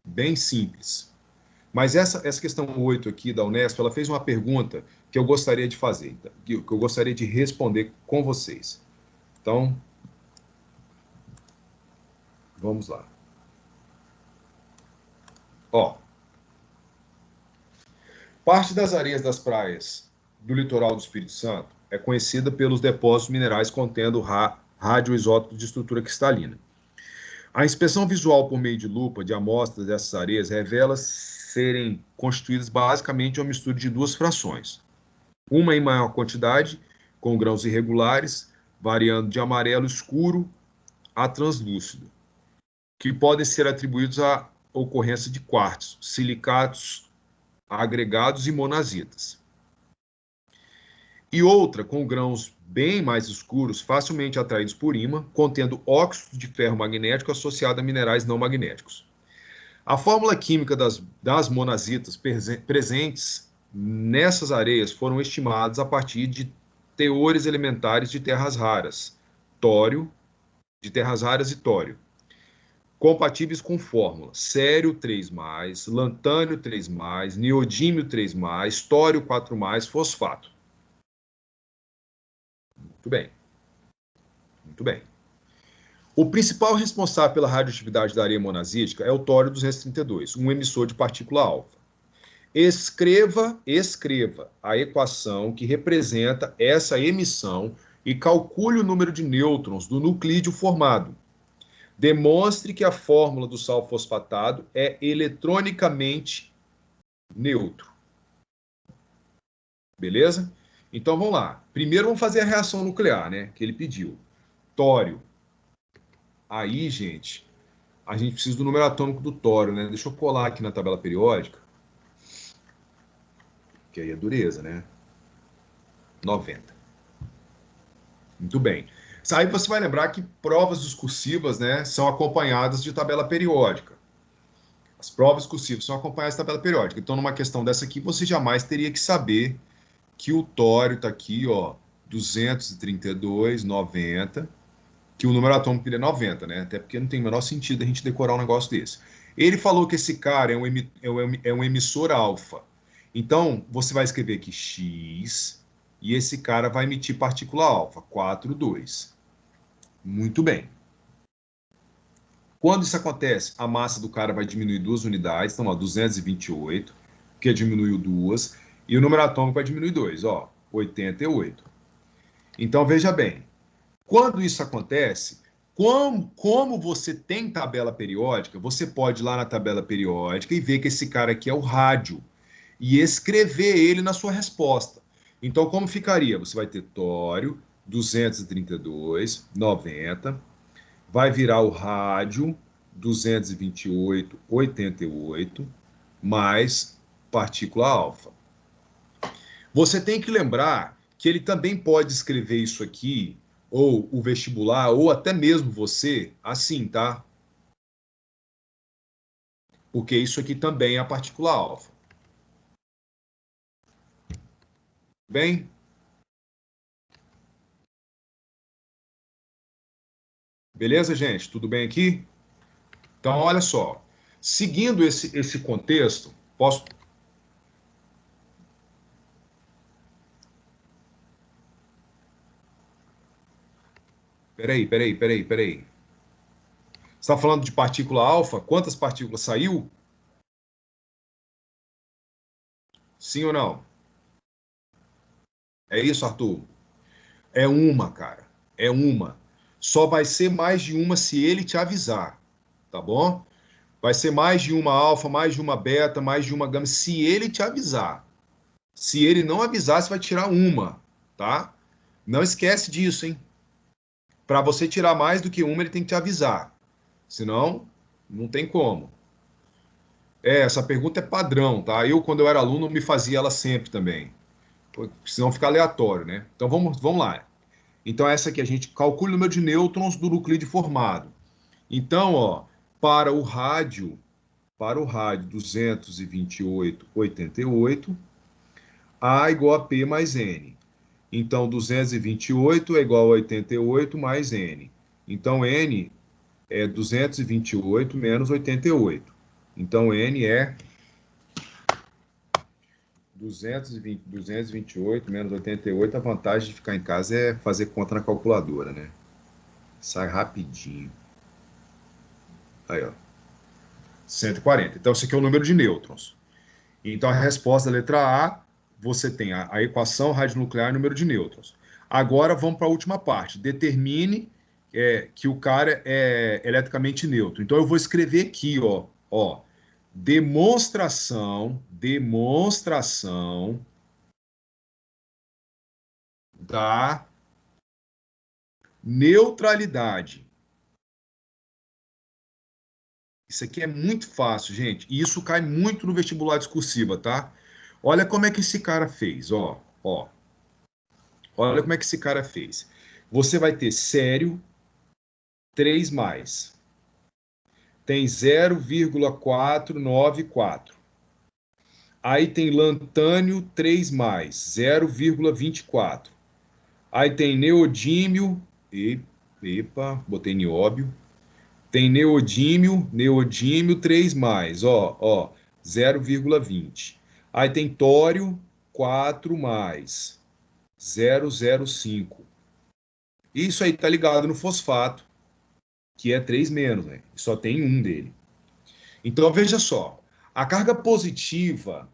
Bem simples. Mas essa questão 8 aqui da Unesp, ela fez uma pergunta que eu gostaria de fazer, que eu gostaria de responder com vocês. Então, vamos lá. Ó, parte das areias das praias do litoral do Espírito Santo é conhecida pelos depósitos minerais contendo radioisótopos de estrutura cristalina. A inspeção visual por meio de lupa de amostras dessas areias revela serem constituídas basicamente de uma mistura de duas frações. Uma em maior quantidade, com grãos irregulares, variando de amarelo escuro a translúcido, que podem ser atribuídos à ocorrência de quartos, silicatos agregados e monazitas. E outra com grãos bem mais escuros, facilmente atraídos por ímã, contendo óxido de ferro magnético associado a minerais não magnéticos. A fórmula química das monazitas presentes nessas areias foram estimadas a partir de teores elementares de terras raras, tório, de terras raras e tório. compatíveis com fórmula. Cério 3+, lantânio 3+, neodímio 3+, tório 4+, fosfato. Muito bem. Muito bem. O principal responsável pela radioatividade da areia monazítica é o tório 232, um emissor de partícula alfa. Escreva a equação que representa essa emissão e calcule o número de nêutrons do nuclídeo formado. Demonstre que a fórmula do sal fosfatado é eletronicamente neutro. Beleza? Então vamos lá. Primeiro vamos fazer a reação nuclear, né? Que ele pediu. Tório. Aí, gente, a gente precisa do número atômico do tório, né? Deixa eu colar aqui na tabela periódica. Que aí é dureza, né? 90. Muito bem. Aí você vai lembrar que provas discursivas, né, são acompanhadas de tabela periódica. As provas discursivas são acompanhadas de tabela periódica. Então, numa questão dessa aqui, você jamais teria que saber que o tório está aqui, ó, 232, 90, que o número atômico dele é 90, né? Até porque não tem o menor sentido a gente decorar um negócio desse. Ele falou que esse cara é um emissor alfa. Então, você vai escrever aqui X, e esse cara vai emitir partícula alfa, 4,2. Muito bem. Quando isso acontece, a massa do cara vai diminuir 2 unidades, então, ó, 228, que diminuiu 2, e o número atômico vai diminuir 2, ó, 88. Então, veja bem, quando isso acontece, como você tem tabela periódica, você pode ir lá na tabela periódica e ver que esse cara aqui é o rádio e escrever ele na sua resposta. Então, como ficaria? Você vai ter tório, 232, 90, vai virar o rádio, 228, 88, mais partícula alfa. Você tem que lembrar que ele também pode escrever isso aqui, ou o vestibular, ou até mesmo você, assim, tá? Porque isso aqui também é a partícula alfa. Bem? Beleza, gente? Tudo bem aqui? Então, olha só. Seguindo esse contexto, posso... Peraí. Você está falando de partícula alfa? Quantas partículas saiu? Sim ou não? É isso, Arthur? É uma, cara. É uma. Só vai ser mais de uma se ele te avisar, tá bom? Vai ser mais de uma alfa, mais de uma beta, mais de uma gama, se ele te avisar. Se ele não avisar, você vai tirar uma, tá? Não esquece disso, hein? Para você tirar mais do que uma, ele tem que te avisar. Senão, não tem como. Essa pergunta é padrão, tá? Eu, quando eu era aluno, me fazia ela sempre também. Senão fica aleatório, né? Então, vamos lá. Então, essa aqui a gente calcula o número de nêutrons do nuclídeo formado. Então, ó, para o rádio 228,88, A igual a P mais N. Então, 228 é igual a 88 mais N. Então, N é 228 menos 88. Então, N é 228 menos 88. A vantagem de ficar em casa é fazer conta na calculadora, né? Sai rapidinho. Aí, ó. 140. Então, esse aqui é o número de nêutrons. Então, a resposta da letra A, você tem a equação radionuclear e número de nêutrons. Agora, vamos para a última parte. Determine que o cara é eletricamente neutro. Então, eu vou escrever aqui, ó, demonstração da neutralidade. Isso aqui é muito fácil, gente. E isso cai muito no vestibular discursiva, tá? Olha como é que esse cara fez, ó. Olha como é que esse cara fez. Você vai ter sério 3+. Tem 0,494. Aí tem lantânio 3+, 0,24. Aí tem neodímio, botei nióbio, Tem neodímio 3 mais, ó, 0,20. Aí tem tório 4 mais, 0,05. Isso aí tá ligado no fosfato, que é 3 menos, né? Só tem um dele. Então, veja só, a carga positiva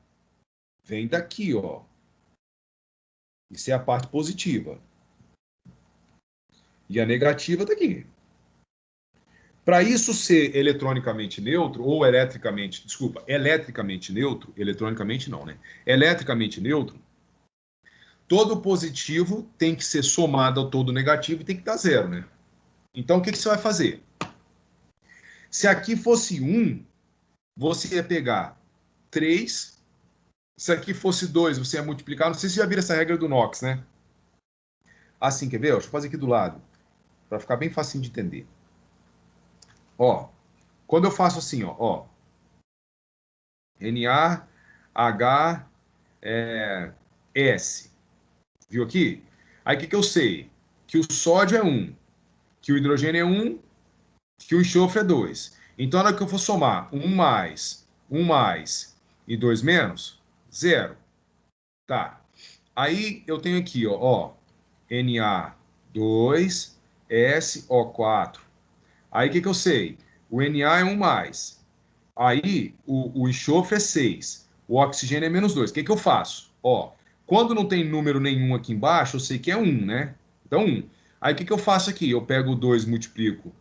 vem daqui, ó. Isso é a parte positiva. E a negativa daqui. Para isso ser eletronicamente neutro, ou eletricamente, desculpa, eletricamente neutro, eletronicamente não, né? Eletricamente neutro, todo positivo tem que ser somado ao todo negativo e tem que dar zero, né? Então, o que você vai fazer? Se aqui fosse 1, você ia pegar 3. Se aqui fosse 2, você ia multiplicar. Não sei se já viram essa regra do Knox, né? Assim, quer ver? Deixa eu fazer aqui do lado, para ficar bem facinho de entender. Ó, quando eu faço assim, ó, NaH, S. Viu aqui? Aí o que eu sei? Que o sódio é 1, que o hidrogênio é 1, que o enxofre é 2. Então, na hora que eu for somar 1 mais e 2 menos, 0. Tá. Aí eu tenho aqui, ó Na2SO4. Aí o que eu sei? O Na é 1 mais. Aí o enxofre é 6. O oxigênio é menos 2. O que eu faço? Ó, quando não tem número nenhum aqui embaixo, eu sei que é 1, né? Então, 1. Aí o que eu faço aqui? Eu pego o 2 e multiplico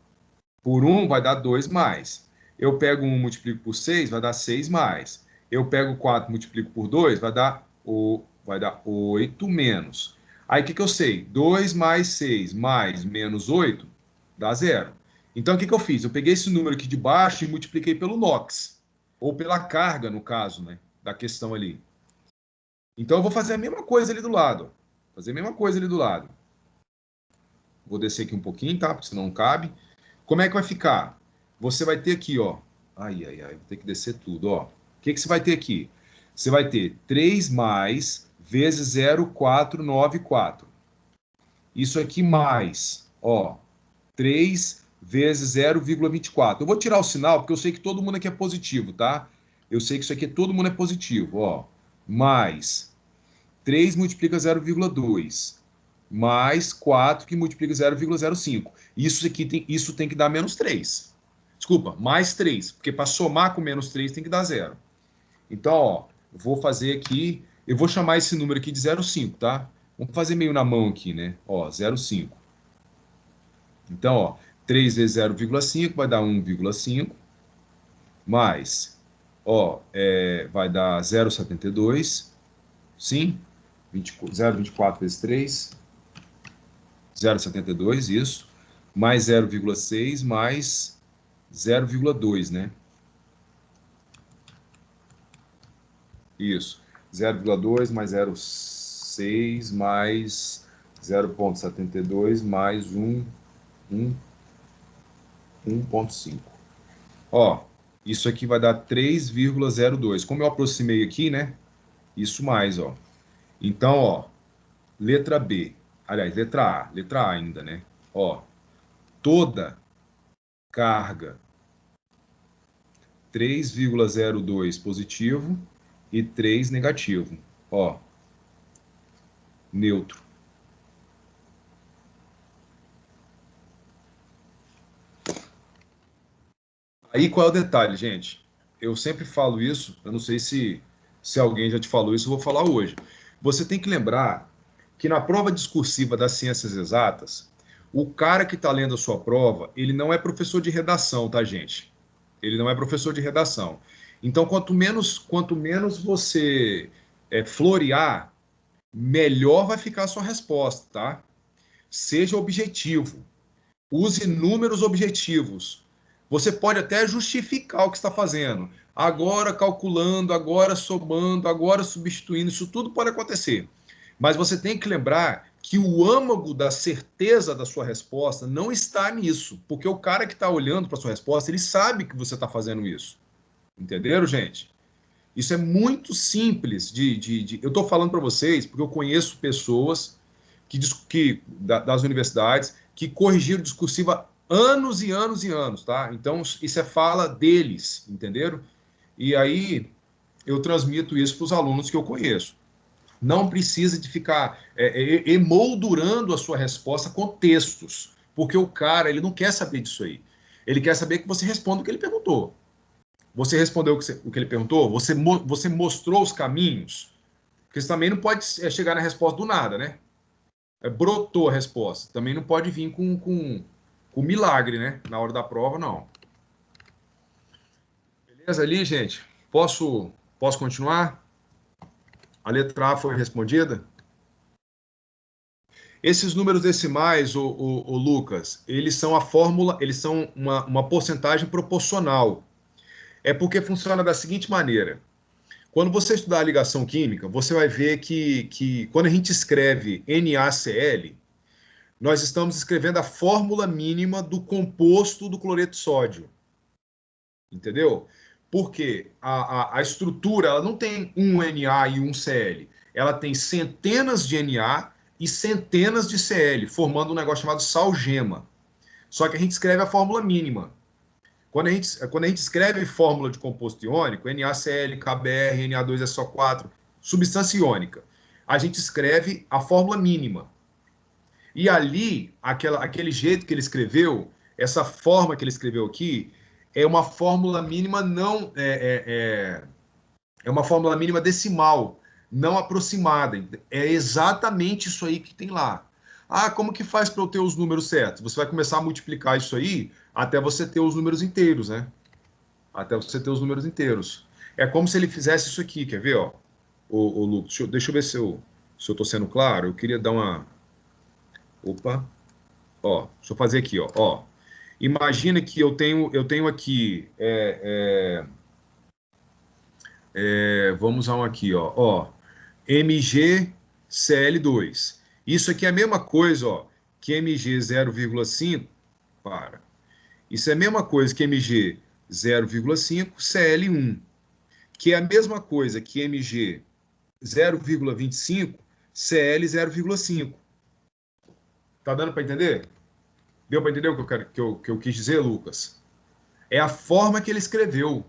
por 1, vai dar 2 mais. Eu pego 1 e multiplico por 6, vai dar 6 mais. Eu pego 4 e multiplico por 2, vai dar 8 menos. Aí o que eu sei? 2 mais 6 mais menos 8 dá 0. Então o que eu fiz? Eu peguei esse número aqui de baixo e multipliquei pelo NOx, ou pela carga, no caso, né, da questão ali. Então eu vou fazer a mesma coisa ali do lado. Fazer a mesma coisa ali do lado. Vou descer aqui um pouquinho, tá? Porque senão não cabe. Como é que vai ficar? Você vai ter aqui, ó. Ai, vou ter que descer tudo, ó. O que você vai ter aqui? Você vai ter 3 mais vezes 0,494. Isso aqui mais, ó, 3 vezes 0,24. Eu vou tirar o sinal, porque eu sei que todo mundo aqui é positivo, tá? Eu sei que isso aqui todo mundo é positivo, ó. Mais 3 multiplica 0,2. Mais 4 que multiplica 0,05. Isso tem que dar menos 3. Desculpa, mais 3. Porque para somar com menos 3 tem que dar 0. Então, ó, vou fazer aqui. Eu vou chamar esse número aqui de 0,5, tá? Vamos fazer meio na mão aqui, né? Ó, 0,5. Então, ó, 3 vezes 0,5 vai dar 1,5. Mais, ó, vai dar 0,72. Sim? 0,24 vezes 3. 0,72, isso. Mais 0,6 mais 0,2, né? Isso. 0,2 mais 0,6 mais 0,72 mais 1,5. Ó, isso aqui vai dar 3,02. Como eu aproximei aqui, né? Isso mais, ó. Então, ó, letra B. Aliás, letra A ainda, né? Ó, toda carga 3,02 positivo e 3 negativo. Ó, neutro. Aí qual é o detalhe, gente? Eu sempre falo isso, eu não sei se alguém já te falou isso, eu vou falar hoje. Você tem que lembrar que na prova discursiva das ciências exatas, o cara que está lendo a sua prova, ele não é professor de redação, tá, gente? Ele não é professor de redação. Então, quanto menos você florear, melhor vai ficar a sua resposta, tá? Seja objetivo. Use números objetivos. Você pode até justificar o que está fazendo. Agora calculando, agora somando, agora substituindo, isso tudo pode acontecer. Mas você tem que lembrar que o âmago da certeza da sua resposta não está nisso. Porque o cara que está olhando para a sua resposta, ele sabe que você está fazendo isso. Entenderam, gente? Isso é muito simples eu estou falando para vocês porque eu conheço pessoas das universidades que corrigiram discursiva anos e anos e anos, tá? Então, isso é fala deles, entenderam? E aí, eu transmito isso para os alunos que eu conheço. Não precisa de ficar emoldurando a sua resposta com textos, porque o cara, ele não quer saber disso aí. Ele quer saber que você responda o que ele perguntou. Você respondeu o que ele perguntou? Você mostrou os caminhos? Porque você também não pode chegar na resposta do nada, né? Brotou a resposta. Também não pode vir com milagre, né? Na hora da prova, não. Beleza ali, gente? Posso continuar? A letra A foi respondida? Esses números decimais, o Lucas, eles são a fórmula, eles são uma porcentagem proporcional. É porque funciona da seguinte maneira. Quando você estudar a ligação química, você vai ver que quando a gente escreve NaCl, nós estamos escrevendo a fórmula mínima do composto do cloreto de sódio. Entendeu? Porque a estrutura ela não tem um Na e um Cl. Ela tem centenas de Na e centenas de Cl, formando um negócio chamado salgema. Só que a gente escreve a fórmula mínima. Quando a gente escreve fórmula de composto iônico, NaCl, KBr, Na2SO4, substância iônica, a gente escreve a fórmula mínima. E ali, aquele jeito que ele escreveu, essa forma que ele escreveu aqui, é uma fórmula mínima não é uma fórmula mínima decimal, não aproximada. É exatamente isso aí que tem lá. Ah, como que faz para eu ter os números certos? Você vai começar a multiplicar isso aí até você ter os números inteiros, né? Até você ter os números inteiros. É como se ele fizesse isso aqui, quer ver, ó? O Lucas, deixa eu ver se eu tô sendo claro. Eu queria dar uma. Opa! Ó, deixa eu fazer aqui, ó. Imagina que eu tenho aqui. Vamos usar um aqui, ó. MgCl2. Isso aqui é a mesma coisa, ó, que Mg 0,5. Para. Isso é a mesma coisa que Mg 0,5 Cl1, que é a mesma coisa que Mg 0,25 Cl 0,5. Tá dando para entender? Deu para entender o que eu quis dizer, Lucas? É a forma que ele escreveu.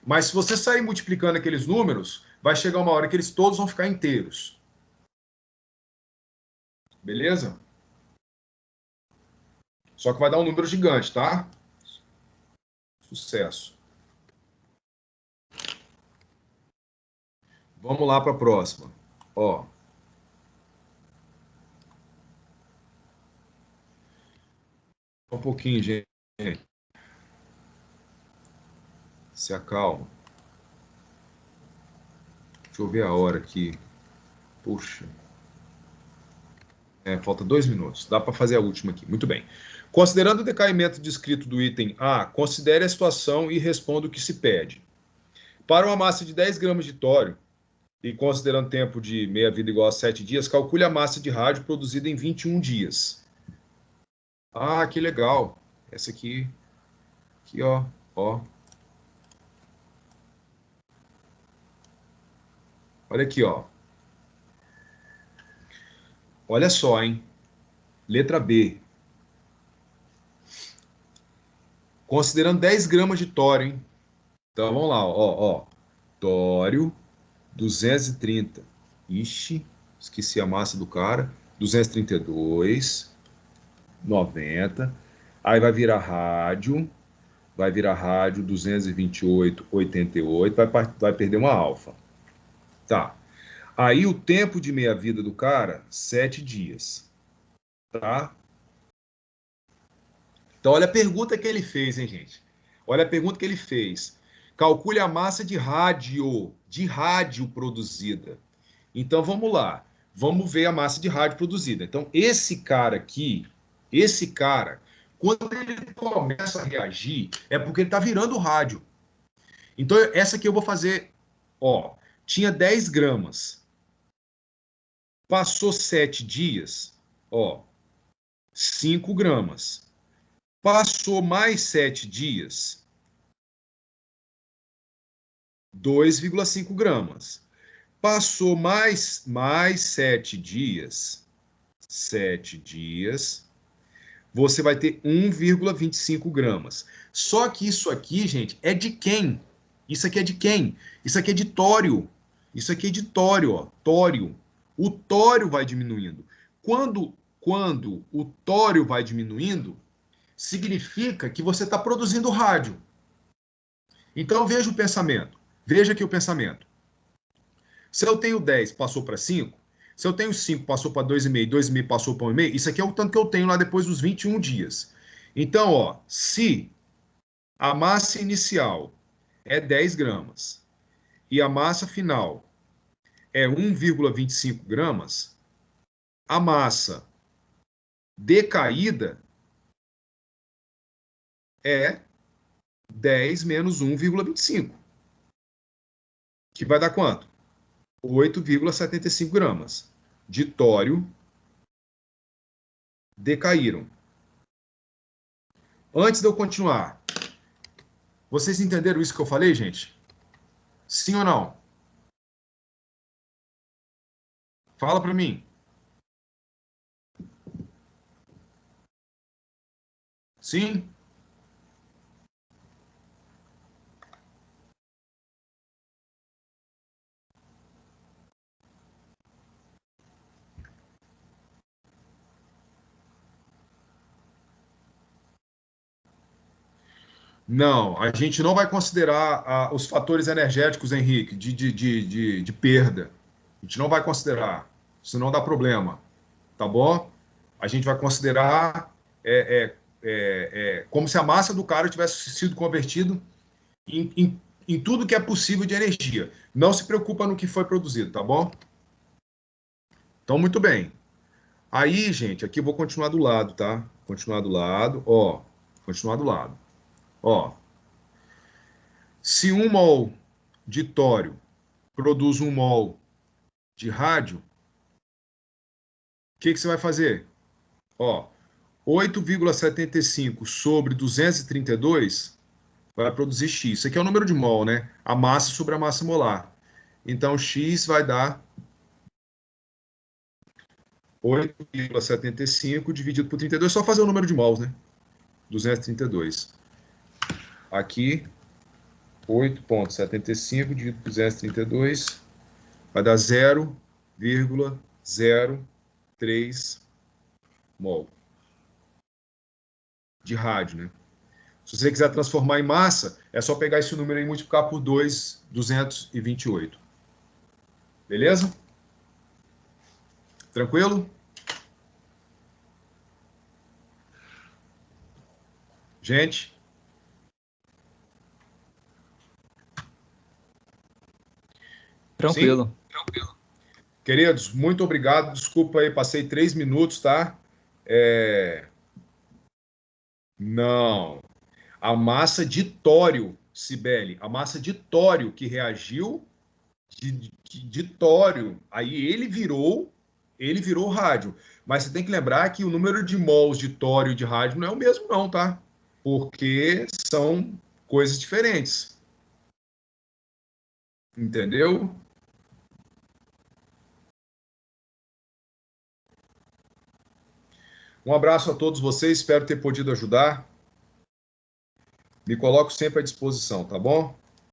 Mas se você sair multiplicando aqueles números, vai chegar uma hora que eles todos vão ficar inteiros. Beleza? Só que vai dar um número gigante, tá? Sucesso. Vamos lá para a próxima. Ó. Um pouquinho, gente. Se acalma. Deixa eu ver a hora aqui. Puxa. Falta 2 minutos. Dá para fazer a última aqui. Muito bem. Considerando o decaimento descrito do item A, considere a situação e responda o que se pede. Para uma massa de 10 gramas de tório, e considerando tempo de meia-vida igual a 7 dias, calcule a massa de rádio produzida em 21 dias. Ah, que legal. Essa aqui, ó. Olha aqui, ó. Olha só, hein? Letra B. Considerando 10 gramas de tório, hein? Então, vamos lá, ó. Tório, 230. Ixi, esqueci a massa do cara. 232, 90. Aí vai virar rádio. Vai virar rádio 228, 88. Vai perder uma alfa. Tá. Aí o tempo de meia-vida do cara, 7 dias. Tá? Então, olha a pergunta que ele fez, hein, gente? Olha a pergunta que ele fez. Calcule a massa de rádio produzida. Então, vamos lá. Vamos ver a massa de rádio produzida. Então, esse cara, quando ele começa a reagir, é porque ele está virando rádio. Então, essa aqui eu vou fazer, ó, tinha 10 gramas. Passou 7 dias, ó, 5 gramas. Passou mais 7 dias, 2,5 gramas. Passou mais 7 dias, 7 dias. você vai ter 1,25 gramas. Só que isso aqui, gente, é de quem? Isso aqui é de quem? Isso aqui é de tório. Isso aqui é de tório, ó, tório. O tório vai diminuindo. Quando o tório vai diminuindo, significa que você está produzindo rádio. Então veja o pensamento. Veja aqui o pensamento. Se eu tenho 10, passou para 5. Se eu tenho 5, passou para 2,5, 2,5 passou para 1,5, isso aqui é o tanto que eu tenho lá depois dos 21 dias. Então, ó, se a massa inicial é 10 gramas e a massa final é 1,25 gramas, a massa decaída é 10 menos 1,25, que vai dar quanto? 8,75 gramas de tório decaíram. Antes de eu continuar, vocês entenderam isso que eu falei, gente? Sim ou não? Fala para mim. Sim? Não, a gente não vai considerar os fatores energéticos, Henrique, de perda. A gente não vai considerar, senão dá problema, tá bom? A gente vai considerar como se a massa do cara tivesse sido convertido em tudo que é possível de energia. Não se preocupa no que foi produzido, tá bom? Então, muito bem. Aí, gente, aqui eu vou continuar do lado, tá? Continuar do lado, ó. Continuar do lado. Ó. Se 1 mol de tório produz 1 mol de rádio, o que você vai fazer? Ó, 8,75 sobre 232 vai produzir X. Isso aqui é o número de mol, né? A massa sobre a massa molar. Então, X vai dar 8,75 dividido por 32. Só fazer o número de mols, né? 232. Aqui, 8,75 dividido por 232 vai dar 0,03 mol de rádio, né? Se você quiser transformar em massa, é só pegar esse número aí e multiplicar por 228. Beleza? Tranquilo? Gente? Sim? Tranquilo. Queridos, muito obrigado. Desculpa aí, passei 3 minutos, tá? Não. A massa de tório, Cibele, a massa de tório que reagiu de tório, aí ele virou rádio. Mas você tem que lembrar que o número de mols de tório e de rádio não é o mesmo não, tá? Porque são coisas diferentes. Entendeu? Um abraço a todos vocês, espero ter podido ajudar. Me coloco sempre à disposição, tá bom?